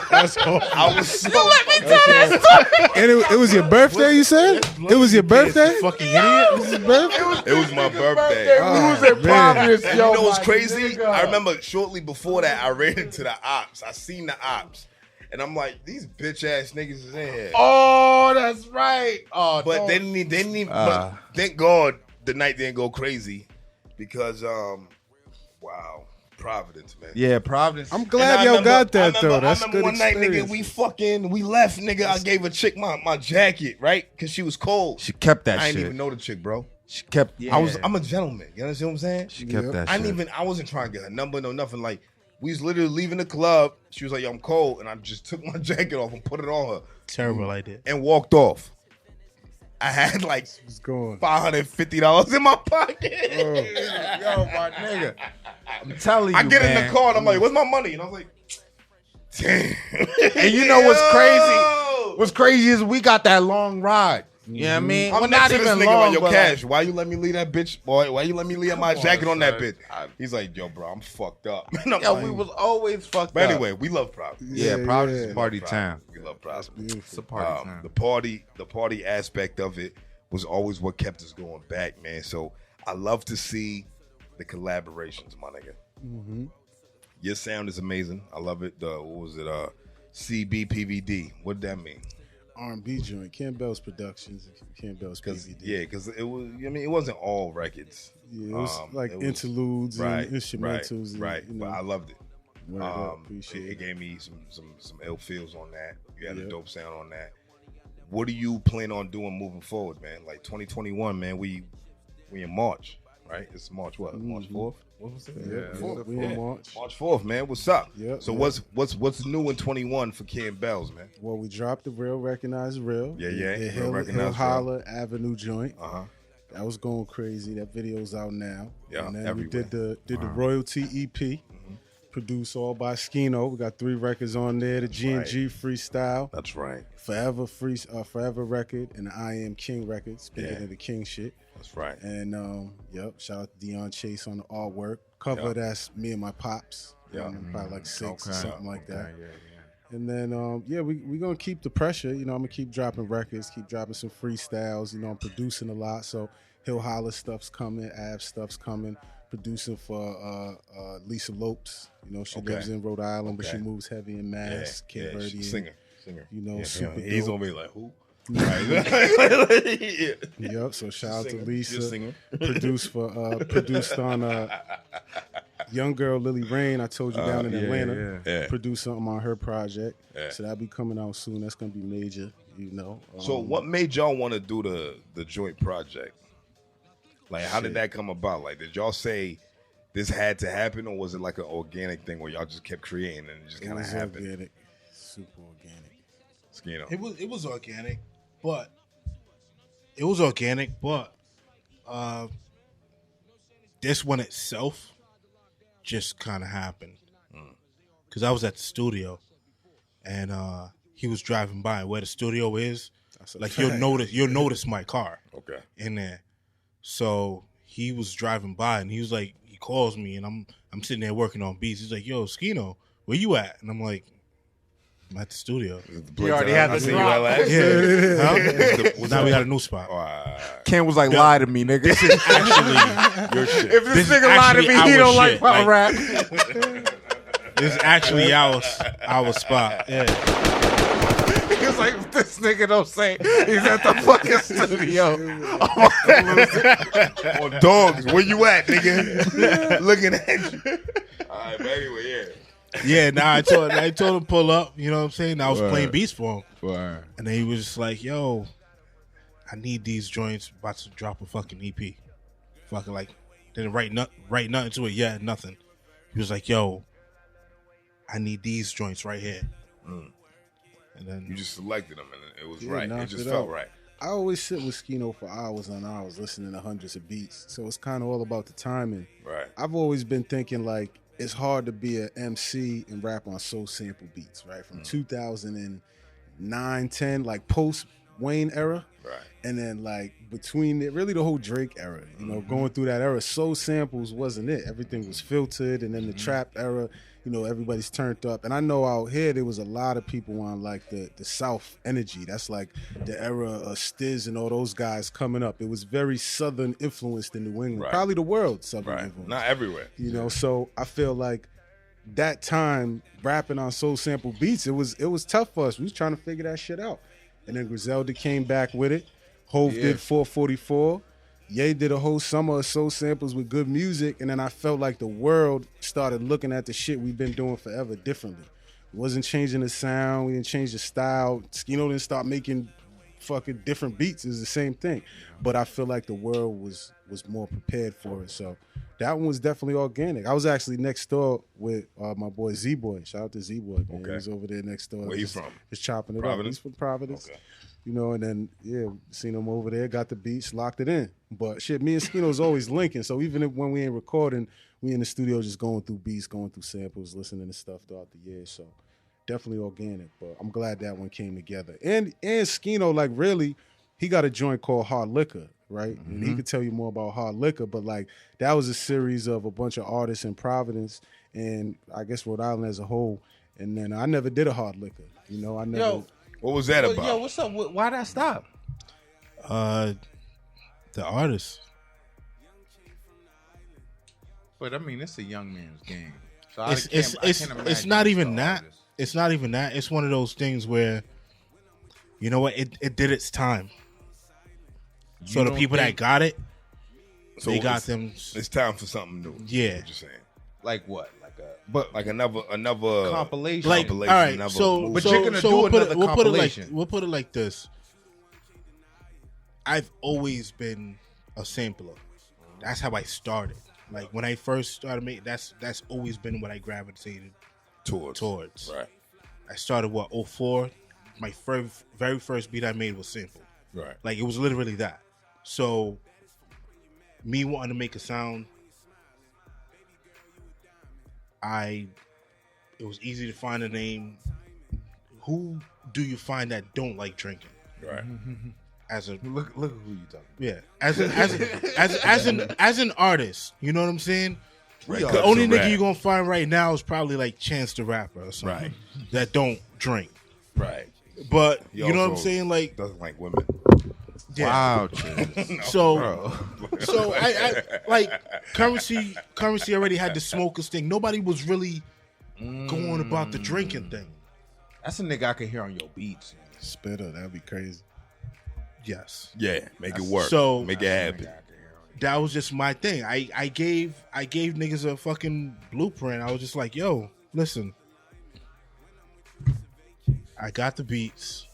That's all. I was so. Let me tell that story. And it was your birthday, you said? It was your birthday? fucking idiot. It was his birthday? It was my birthday. We was in man. Providence, And yo. you know what's my crazy? nigga. I remember shortly before that, I ran into the ops. I seen the ops. And I'm like, these bitch ass niggas is in here. Oh, that's right. Oh, But don't- they didn't even. But thank God the night didn't go crazy because, wow, Providence, man. Yeah, Providence. I'm And glad I y'all remember- got that, I remember, though. That's I remember good one night, experience. nigga, we left, nigga. I gave a chick my jacket, right? Because she was cold. She kept that I shit. didn't even know the chick, bro. She kept. Yeah. I'm a gentleman. You understand what I'm saying? She kept Yep. that I shit. didn't even. I wasn't trying to get her number, no nothing. Like we was literally leaving the club. She was like, "Yo, I'm cold," and I just took my jacket off and put it on her Terrible idea. and walked off. I had like It's going. $550 in my pocket. Yo, my nigga. I'm telling you, I get in man. the car and I'm like, "Where's my money?" And I was like, "Damn." And you know what's Yo! crazy? What's crazy is we got that long ride. You know what I mean? I'm Well, next not to this even nigga long, like, yo, but Cash, why you let me leave that bitch, boy? Why you let me leave my jacket on that son. bitch? He's like, yo, bro, I'm fucked up. And I'm Yo, like, we was always fucked but up. anyway, we love Providence. Yeah, Yeah, Providence yeah. is party Providence. time. We love Providence. It's a party time. The party aspect of it was always what kept us going back, man. So I love to see the collaborations, my nigga. Mm-hmm. Your sound is amazing. I love it. What was it? CBPVD. What did that mean? R&B joint. Campbell's Productions. Campbell's PVD. Yeah, because it was. I mean, it wasn't all records. Yeah, it was like it was- interludes right, and instrumentals. right. And, you know, But I loved it. word up, appreciate It it. gave me some ill feels on that. You had a Yep. dope sound on that. What do you plan on doing moving forward, man? Like 2021, man. We in March, right? It's March what? March 4th? What was it? Yeah, we in March. March 4th, man. What's up? Yep, So yep. what's new in 21 for Ken Bells, man? Well, we dropped the Real Recognize Real. Yeah. The Real Hill Recognize Holla Avenue joint. Uh-huh. That was going crazy. That video's out now. Yeah, and then everywhere. we did the Royalty EP, produced all by Scino. We got 3 records on there. The G&G Freestyle, That's right. Forever record, and the I Am King record. Speaking of the King shit. That's right. And shout out to Dion Chase on the artwork. Cover that's me and my pops. Yeah. Probably like 6 or something like that. Yeah. And then, we gonna keep the pressure. You know, I'm gonna keep dropping records, keep dropping some freestyles. You know, I'm producing a lot, so Hill Holla stuff's coming, Av stuff's coming. Producing for Lisa Lopes. You know, she lives in Rhode Island, but she moves heavy in Mass. Cape Verdean. Singer. You know, super dope. He's gonna be like, who? Yep. So shout out to Just Lisa. singer. Produced on Young Girl Lily Rain. I told you down in Atlanta. Yeah. Produced something on her project. Yeah. So that'll be coming out soon. That's gonna be major. You know. So what made y'all want to do the joint project? Like, how did that come about? Like, did y'all say this had to happen, or was it like an organic thing where y'all just kept creating and it just kind of happened? Organic, super organic. Skino. It was organic, but this one itself just kind of happened. Because I was at the studio, and he was driving by. Where the studio is, like you'll notice my car in there. So he was driving by, and he was like, he calls me, and I'm sitting there working on beats. He's like, "Yo, Scino, where you at?" And I'm like, "I'm at the studio." You already had the drop. Well, now we got a new spot. Ken was like, lie to me, nigga. This is actually your shit. If this nigga lie to me, he don't like pop rap. This is actually our spot. Yeah. He was like, this nigga don't say he's at the fucking studio. On dogs, where you at, nigga? Looking at you. All right, but anyway, Yeah, I told him pull up, you know what I'm saying? I was playing beats for him. And then he was just like, yo, I need these joints, about to drop a fucking EP. Fucking like, didn't write nothing to it. Yeah, nothing. He was like, yo, I need these joints right here. And then you just selected them, and it was right. It just it felt out. right. I always sit with Scino for hours on hours listening to hundreds of beats. So it's kind of all about the timing. Right. I've always been thinking like it's hard to be an MC and rap on soul sample beats, right? From 2009, 10, like post Wayne era. Right. And then like between it, really the whole Drake era, you know, going through that era, soul samples wasn't it. Everything was filtered. And then the trap era, you know, everybody's turned up. And I know out here there was a lot of people on like the South energy. That's like the era of Stiz and all those guys coming up. It was very Southern influenced in New England. Right. Probably the world Southern influence. Not everywhere. You know, so I feel like that time rapping on soul sample beats, it was tough for us. We was trying to figure that shit out. And then Griselda came back with it. Hove did 444. Ye did a whole summer of soul samples with good music. And then I felt like the world started looking at the shit we've been doing forever differently. It wasn't changing the sound. We didn't change the style. Scino didn't start making fucking different beats. It was the same thing. But I feel like the world was more prepared for it. So that one was definitely organic. I was actually next door with my boy Z-Boy. Shout out to Z-Boy, man. Okay. He's over there next door. Where he from? Just chopping it Providence? up. He's from Providence. Okay. You know, and then, seen him over there, got the beats, locked it in. But shit, me and Skino's always linking. So even when we ain't recording, we in the studio just going through beats, going through samples, listening to stuff throughout the year. So definitely organic. But I'm glad that one came together. And Scino, like, really, he got a joint called Hard Liquor, right? And he could tell you more about Hard Liquor. But, like, that was a series of a bunch of artists in Providence and I guess Rhode Island as a whole. And then I never did a Hard Liquor. You know, I never... Yo. What was that about? Yo, what's up? Why that stop? The artist. But I mean, it's a young man's game. So It's not even that. It's not even that. It's one of those things where, you know what? It did its time. So the people that got it, So they got them. It's time for something new. Yeah. What you're saying. Like what? Like another Compilation. Like, all compilation. right, another so movie. But so, you're gonna so do we'll put another it, we'll put it like compilation. we'll put it like this. I've always been a sampler. that's how I started. Like when I first started making, that's always been what I gravitated towards. Right. I started 04. My very first beat I made was simple. Right. Like it was literally that. So me wanting to make a sound, it was easy to find a name. Who do you find that don't like drinking? Right. Look who you talking. Yeah, as an artist, you know what I'm saying. Right. The only nigga you gonna find right now is probably like Chance the Rapper or something, Right. that don't drink. Right. But He you know what I'm also saying, like doesn't like women. yeah. Wow, Chance. So I like currency already had the smokers thing. Nobody was really going about the drinking thing. That's a nigga I can hear on your beats. Spitter, that'd be crazy. Yes. Yeah, make it work. So- make it happen. That was just my thing. I gave niggas a fucking blueprint. I was just like, yo, listen. I got the beats.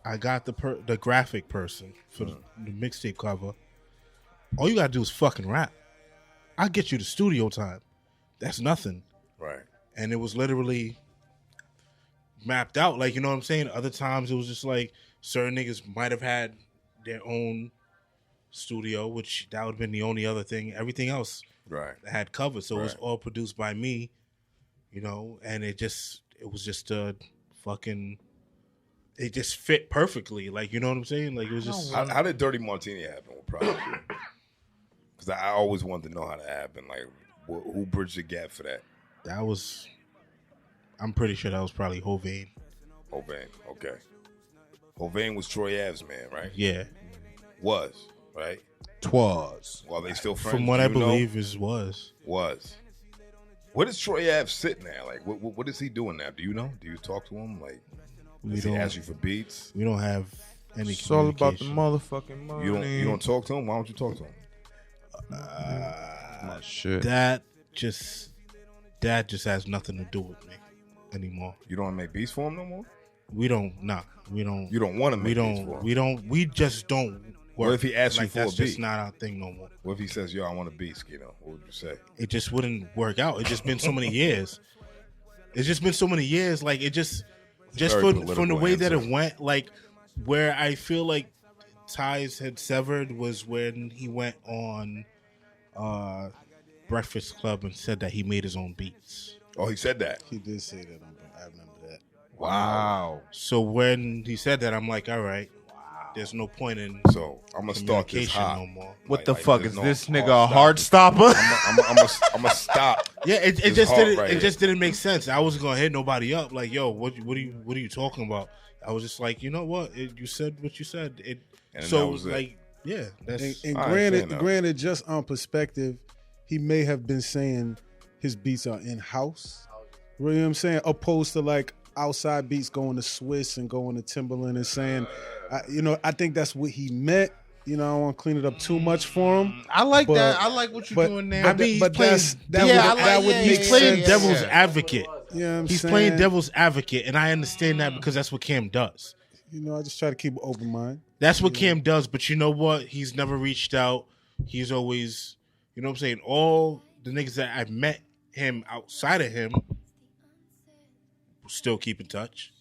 I got the graphic person for the mixtape cover. All you gotta do is fucking rap. I'll get you the studio time. That's nothing. Right. And it was literally mapped out. Like, you know what I'm saying? Other times it was just like certain niggas might have had their own studio, which that would have been the only other thing. Everything else Right. had covered. So it was Right. all produced by me, you know, and it was just a fucking, it just fit perfectly. Like, you know what I'm saying? Like, it was just, How did Dirty Martini happen with Prodigy? Because I always wanted to know how that happened. Like, who bridged the gap for that? that was, I'm pretty sure that was probably Hovain. Hovain. Okay. Hovain was Troy Ave's man, right? Yeah. Was, right? Twas. While they still friends? From what do I you know? believe is was. Was. Where does Troy Ave sit now? Like, what is he doing now? Do you know? Do you talk to him? Like, We does he don't, ask you for beats? we don't have any It's all about the communication. motherfucking money. You don't talk to him? Why don't you talk to him? Shit. That just has nothing to do with me anymore. You don't make beats for him no more? We don't You don't want to make beats for him? we just don't work. What if he asks you like, for a that's just beat? not our thing no more. What if he says, yo, I want a beat, Scino? What would you say? It just wouldn't work out. It's just been so many years. It's just been so many years. Like it just very from the political way that answer. it went, like where I feel like ties had severed was when he went on Breakfast Club and said that he made his own beats. Oh, he said that. He did say that. I remember that. Wow. So when he said that, I'm like, all right, there's no point in So I'm gonna start this communication hot. no more. What Like- the like, fuck there's is no this hard nigga a stop. hard stopper? I'm gonna stop. Yeah, it It's just hard didn't right it here. just didn't make sense. I wasn't gonna hit nobody up like, yo, what are you talking about? I was just like, you know what? You said what you said. And So that was it. like, yeah, that's And All right, fair enough. granted, just on perspective, he may have been saying his beats are in house. You know what I'm saying? Opposed to like outside beats going to Swiss and going to Timberland and saying, I think that's what he meant. You know, I don't want to clean it up too much for him. I like But- that. I like what you're doing there. I mean, But he's that yeah, I would, like- that would yeah, make he's playing sense. devil's yeah. advocate. You know what I'm He's saying? playing devil's advocate, and I understand that because that's what Cam does. You know, I just try to keep an open mind. That's what Cam does. But you know what? He's never reached out. He's always, you know what I'm saying? All the niggas that I've met him outside of him still keep in touch.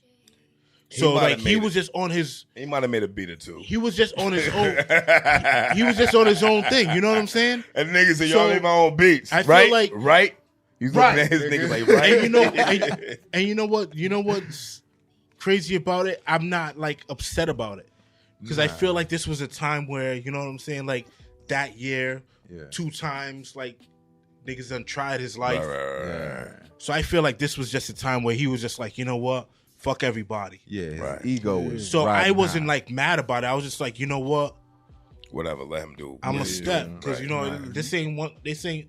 He So might like have he made was just on his He might have made a beat or two. he was just on his own he was just on his own thing. You know what I'm saying? And niggas say, So, y'all make my own beats. I feel right? like- right? He's looking Right. at his niggas like, right? And you know what? You know what's crazy about it? I'm not like upset about it because I feel like this was a time where, you know what I'm saying, like that year, Yeah. 2 times, like niggas done tried his life. Right. So I feel like this was just a time where he was just like, you know what? Fuck everybody. Yeah, his Right. ego was. So I riding wasn't high. like mad about it. I was just like, you know what? Whatever, let him do. I'm what a he step do. because Right. you know this ain't one. This ain't.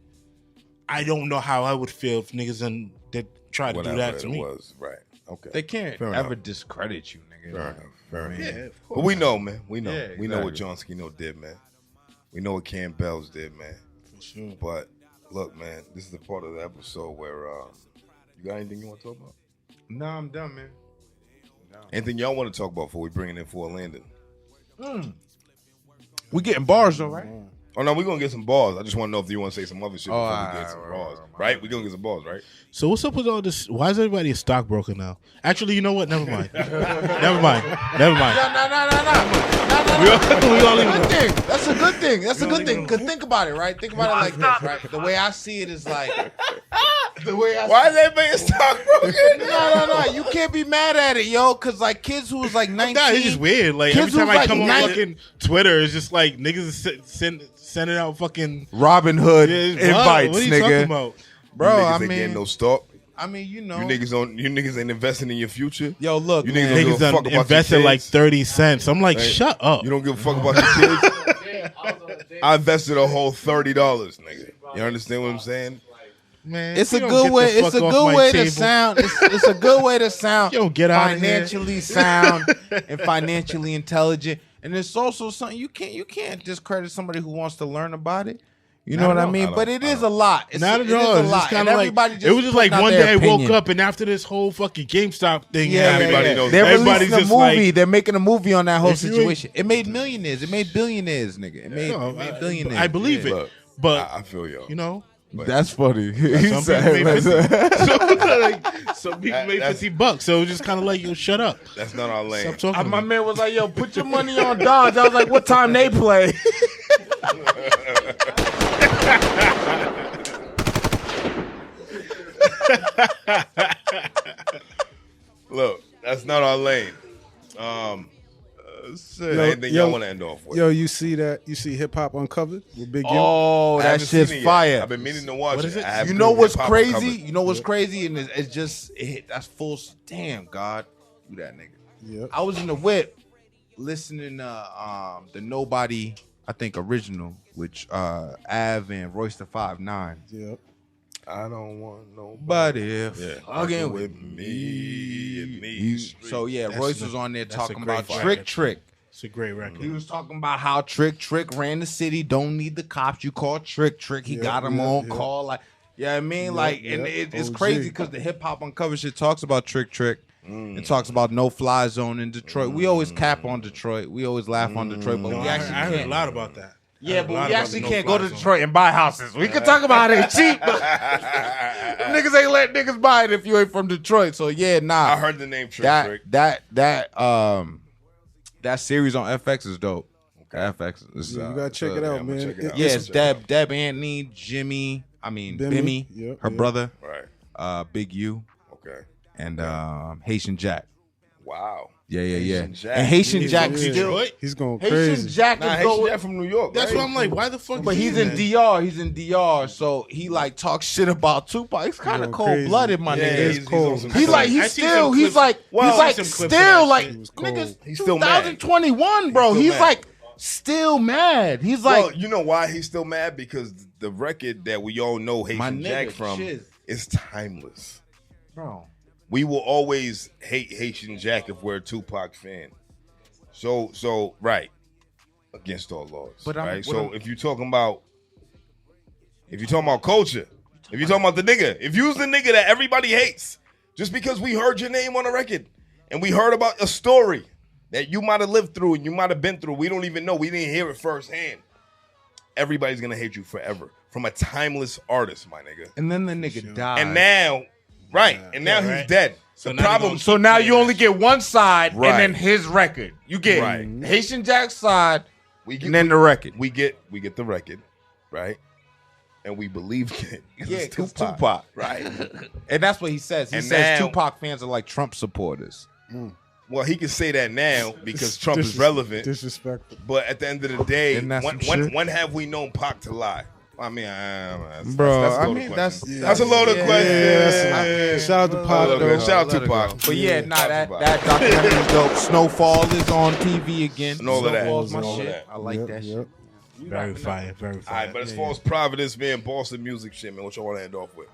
I don't know how I would feel if niggas done that tried to Whatever do that it to me. was. Right. Okay. They can't Fair ever enough. discredit you, nigga. Fair enough. Fair enough. Yeah, of course. But we know, man. We know. Yeah, We know what exactly. John Scino did, man. We know what Cam Bells did, man. For sure. But look, man, this is the part of the episode where you got anything you want to talk about? No, I'm done, man. Anything y'all want to talk about before we bring it in for Landon? We getting bars though, right? Oh no, we're gonna get some balls. I just want to know if you want to say some other shit before we alright, get some balls. Right? We're gonna get some balls, right? So what's up with all this? Why is everybody a stockbroker now? Actually, you know what? Never mind. Never mind. No. We all leave it Good alone. thing. That's a good thing. That's a good thing. Cause think about it, right? Think about it like this, right? The way I see it is like the way I. Why is everybody a stockbroker? No. You can't be mad at it, yo. Cause like kids who was like 19. Nah, it's just weird. Like Kids every time who's I like come on 90 fucking Twitter, it's just like niggas is sending out fucking Robin Hood Yeah, invites, what are you nigga. talking about? Bro, you niggas I ain't mean, getting no stock. I mean, you know, You niggas ain't investing in your future. yo, look, You man. niggas don't give Niggas a fuck done about your invested like kids. 30 cents. I'm like, Right. shut up. You don't give a fuck about your kids. I invested a whole $30, nigga. You understand what I'm saying? Man, It's you a don't good get way. the It's fuck a off good my way to table. sound. It's a good way to sound. Yo, get out of here. financially sound and financially intelligent. And it's also something you can't discredit somebody who wants to learn about it. You know Not what at I all. mean? But it is a lot. It's Not it at is all. a It's lot. just kind And of like everybody it was just like putting out one their day I woke opinion. up and after this whole fucking GameStop thing, Yeah, Everybody knows. They're everybody's releasing a just movie. like, They're making a movie on that whole If you ain't- situation. It made millionaires. It made billionaires, nigga. It made, No, it made billionaires. I believe it, Look, but I feel y'all. you know, That's funny. some people made 50. Some people That- made that's- $50, so it was just kind of like, yo, shut up. That's not our lane. Stop talking. My about man was like, "Yo, put your money on Dodge." I was like, "What time they play?" Look, that's not our lane. Anything y'all want to end off with? Yo, you see that? You see Hip Hop Uncovered with Big U? Oh, I that haven't seen shit's it yet. fire. I've been meaning to watch What is it? I haven't You know seen what's Hip Hop crazy? Uncovered. You know what's crazy? And it's just that's full. Damn, God, do that nigga. Yep. I was in the whip listening to the Nobody, I think original, which Av and Royce the 5'9". Yep. I don't want no. But if Yeah. again with with me and me. you, so yeah, That's Royce a- was on there that's a talking great about record. Trick. It's a great record. He was talking about how Trick ran the city. Don't need the cops. You call Trick. He Yeah, got him yeah, on yeah. call. Like, yeah, I mean, Yeah, like, yeah. and it's OG. crazy because the Hip Hop Uncovered shit talks about Trick. It talks about no fly zone in Detroit. We always cap on Detroit. We always laugh on Detroit, but No, we I actually heard a can't. lot about that. Yeah, I heard a lot but we about actually the can't no-fly go to zone. Detroit and buy houses. We can talk about it cheap, but niggas ain't let niggas buy it if you ain't from Detroit. So yeah, nah. I heard the name Trick. That series on FX is dope. FX is Yeah, you gotta check it out, I'm gonna man. check it out. yeah, Yeah, it's Deb Anthony, Jimmy. I mean Bimmy, Yep, her yep. brother, Right. Big U, Okay. and Haitian Jack. Wow. Yeah. Haitian Jack. And Haitian Yeah, Jack yeah. still. Detroit? He's going Haitian crazy. Jack Nah, is Haitian going. Jack from New York. That's right? what I'm like. Why the fuck? But is he's he in there? DR. He's in DR, so he like talks shit about Tupac. He's kind of going crazy. cold blooded, my Yeah, nigga. he's on some He's shit. like I he's seen still some he's clips. like Well, he's like I seen some clips of still that like shit. He was cold. niggas He's still mad. 2021, bro. He's He's still like still mad. He's Well, like you know why he's still mad? Because the record that we all know My Haitian nigga, Jack from shiz. is timeless. bro. We will always hate Haitian Jack if we're a Tupac fan. So right. Against all laws. But right? If you're talking about culture, if you're talking about the nigga, if you's the nigga that everybody hates, just because we heard your name on a record and we heard about a story that you might have lived through and you might have been through, we don't even know. We didn't hear it firsthand. Everybody's gonna hate you forever from a timeless artist, my nigga. And then the nigga died. And now, right? And now he's right. dead. So the now they problem. gonna- so now you only get one side Right. and then his record. You get Right. Haitian Jack's side we get and then the record. we get the record, right? And we believe it. Yeah, because Tupac. right? And that's what he says. He And says now- Tupac fans are like Trump supporters. Well, he can say that now because Trump is relevant. Disrespectful. But at the end of the day, Isn't that some when shit? have we known Pac to lie? I mean, that's, Bro, that's a I loaded mean, question. that's- that's a loaded yeah, question. Yeah, shout out to Pac, Look, though. shout out to Let it Pac. go. But yeah, Yeah. nah, that documentary is dope. Snowfall is on TV again. And all of that. Snowfall's my And all of shit. that. I like Yep, that yep. shit. Very fire, very All fire. right, but as far as Providence, man, Boston music shit, man, what y'all want to end off with?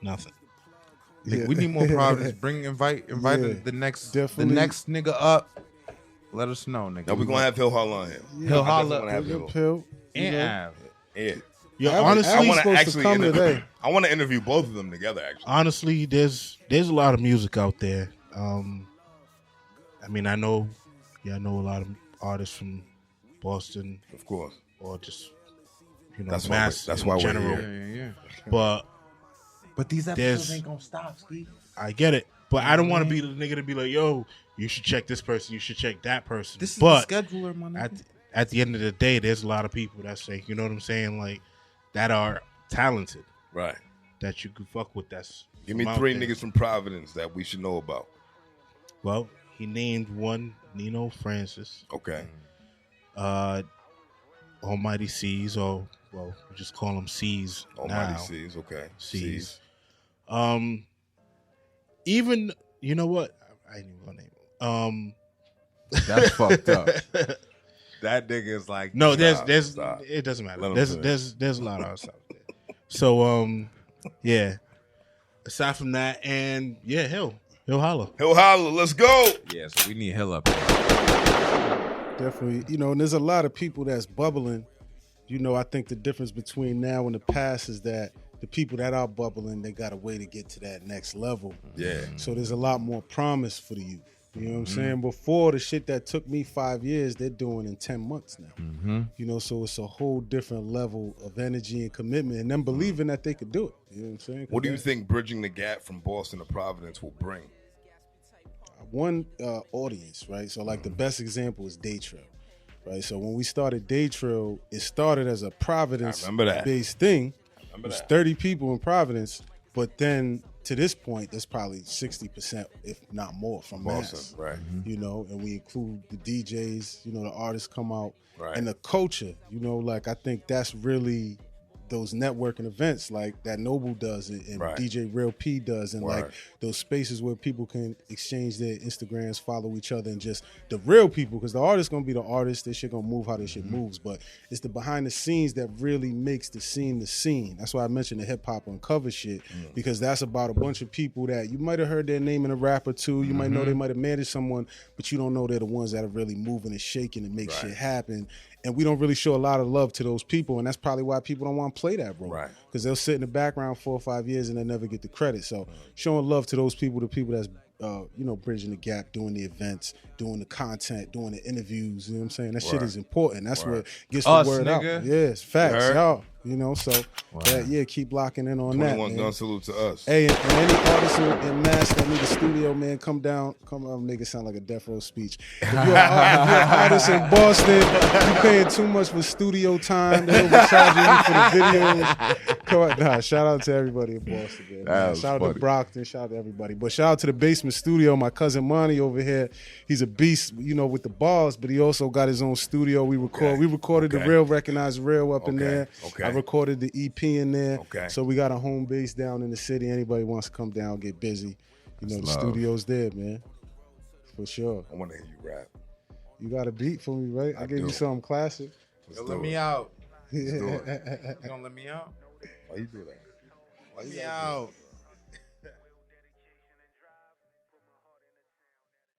Nothing. Like, we need more Providence. Invite Yeah, the next definitely. nigga up. Let us know, nigga. Now we're gonna have Hill Holla on here. Hill I Holla. definitely wanna have Good Hill. pill. and Av. Yeah. Yo, I honestly, was supposed to actually come interview. today. I want to interview both of them together. Actually, honestly, there's a lot of music out there. I mean, I know a lot of artists from Boston, Of course. or just That's Mass. That's in why we're general. here. Yeah. But But these There's- episodes ain't gonna stop, Ski. I get it. But I don't want to be the nigga to be like, yo, you should check this person, you should check that person. This is but the scheduler, my nigga. at the end of the day, there's a lot of people that say, you know what I'm saying, like that are talented Right. that you could fuck with. That's Give me from 3 out there. niggas from Providence that we should know about. Well, he named one Nino Francis, Okay. Almighty C's, or well, we just call him C's Almighty now. C's. Okay. C's. Even you know what? I ain't even gonna name him. That's fucked up. That nigga is like, No, Stop, there's stop. it doesn't matter. Let him There's a lot of us out there. So yeah. Aside from that, and yeah, he'll holler. Hill Holla, let's go. yeah. So we need Hill up. There. Definitely, and there's a lot of people that's bubbling. I think the difference between now and the past is that the people that are bubbling, they got a way to get to that next level. Yeah. So there's a lot more promise for the youth. You know what I'm saying? Before, the shit that took me 5 years, they're doing in 10 months now. So it's a whole different level of energy and commitment, and them believing that they could do it. You know what I'm saying? What do you think bridging the gap from Boston to Providence will bring? One audience, right? So like the best example is Day Trail, right? So when we started Day Trail, it started as a Providence I remember that. based thing. Remember It was that. 30 people in Providence, but then to this point, there's probably 60%, if not more, from Boston, Mass. right. And we include the DJs, the artists come out, Right. and the culture, I think that's really those networking events like that Noble does and Right. DJ Real P does, and like Word. those spaces where people can exchange their Instagrams, follow each other, and just the real people, because the artist gonna be the artist, this shit gonna move how this shit moves, but it's the behind the scenes that really makes the scene. That's why I mentioned the hip hop uncover shit, because that's about a bunch of people that you might have heard their name in a rap or two, you might know they might have managed someone, but you don't know they're the ones that are really moving and shaking and make shit happen. And we don't really show a lot of love to those people, and that's probably why people don't want to play that role. Right. Because they'll sit in the background 4 or 5 years and they never get the credit. So showing love to those people, the people that's bridging the gap, doing the events, doing the content, doing the interviews. You know what I'm saying? That shit Word. is important. That's Word. what gets Us, the word nigga. out. Yes, facts, Heard? y'all. So keep locking in on that. 21 Man. gun salute to us. Hey, and any artists in Mass that need a studio, man, come down. Come on, nigga, sound like a death row speech. If you're an artist in Boston, you paying too much for studio time. They overcharging you for the videos. Come on, nah, shout out to everybody in Boston, man. That was Shout out funny. to Brockton, shout out to everybody. But shout out to the Basement Studio. My cousin Monty over here, he's a beast, with the bars, but he also got his own studio. We recorded the Okay. Real Recognize Real up in Okay. there. Okay. I recorded the EP in there. Okay. So we got a home base down in the city. Anybody wants to come down, get busy. The love. studio's there, man. For sure. I want to hear you rap. You got a beat for me, right? I gave do. you something classic. Let's Yo, do let me it. out. Let's do it. You gonna let me out? Why you do that? Why Let you me gotta do out.